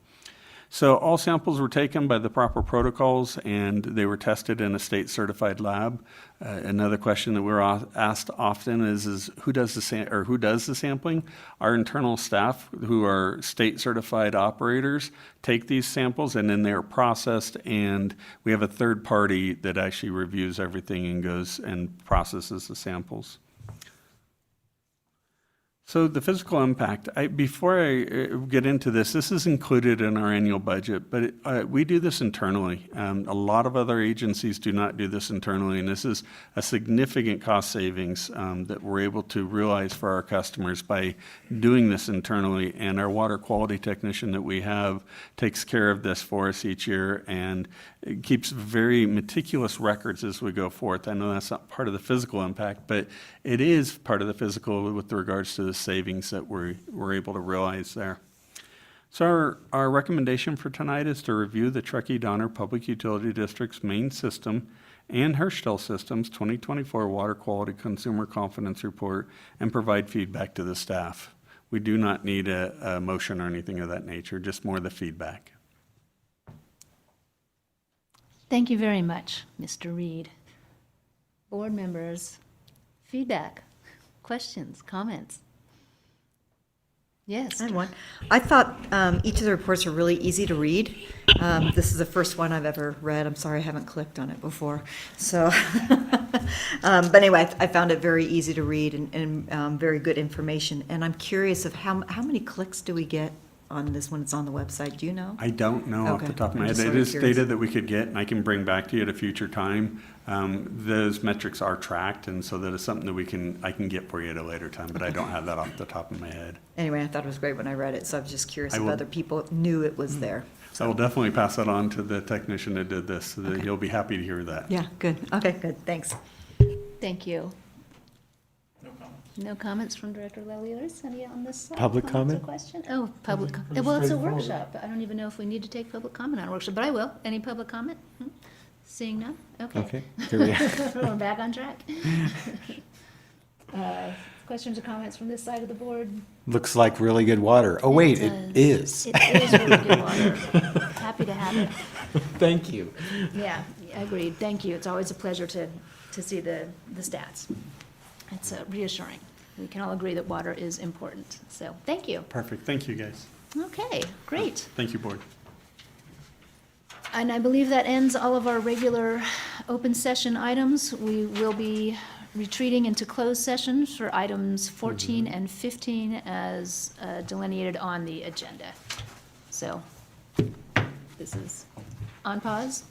So all samples were taken by the proper protocols, and they were tested in a state-certified lab. Another question that we're asked often is who does the sampling? Our internal staff, who are state-certified operators, take these samples, and then they are processed, and we have a third party that actually reviews everything and goes and processes the samples. So the physical impact, before I get into this is included in our annual budget, but we do this internally. A lot of other agencies do not do this internally, and this is a significant cost savings that we're able to realize for our customers by doing this internally. And our water quality technician that we have takes care of this for us each year, and it keeps very meticulous records as we go forth. I know that's not part of the physical impact, but it is part of the physical with regards to the savings that we're able to realize there. So our recommendation for tonight is to review the Truckee-Donner Public Utility District's main system and Hirschtel Systems 2024 Water Quality Consumer Confidence Report and provide feedback to the staff. We do not need a motion or anything of that nature, just more of the feedback. Thank you very much, Mr. Reed. Board members, feedback, questions, comments? Yes. I had one. I thought each of the reports are really easy to read. This is the first one I've ever read. I'm sorry I haven't clicked on it before. So, but anyway, I found it very easy to read and very good information. And I'm curious of how many clicks do we get on this when it's on the website? Do you know? I don't know off the top of my head. It is data that we could get, and I can bring back to you at a future time. Those metrics are tracked, and so that is something that I can get for you at a later time, but I don't have that off the top of my head. Anyway, I thought it was great when I read it, so I was just curious if other people knew it was there. So I will definitely pass that on to the technician that did this, so that he'll be happy to hear that. Yeah, good. Okay, good. Thanks. Thank you. No comments from Director Leliotis? Any on this side? Public Comments or comment? question? Oh, public, Pretty well, it's a straightforward. workshop. I don't even know if we need to take public comment on a workshop, but I will. Any public comment? Seeing none? Okay. Okay, here we are. We're back on track. Questions or comments from this side of the board? Looks like really good water. Oh, wait, it does. is. It is really good water. Happy to have it. Thank you. Yeah, agreed. Thank you. It's always a pleasure to see the stats. It's reassuring. We can all agree that water is important. So, thank you. Perfect. Thank you, guys. Okay, great. Thank you, board. And I believe that ends all of our regular open session items. We will be retreating into closed sessions for items 14 and 15 as delineated on the agenda. So, this is on pause.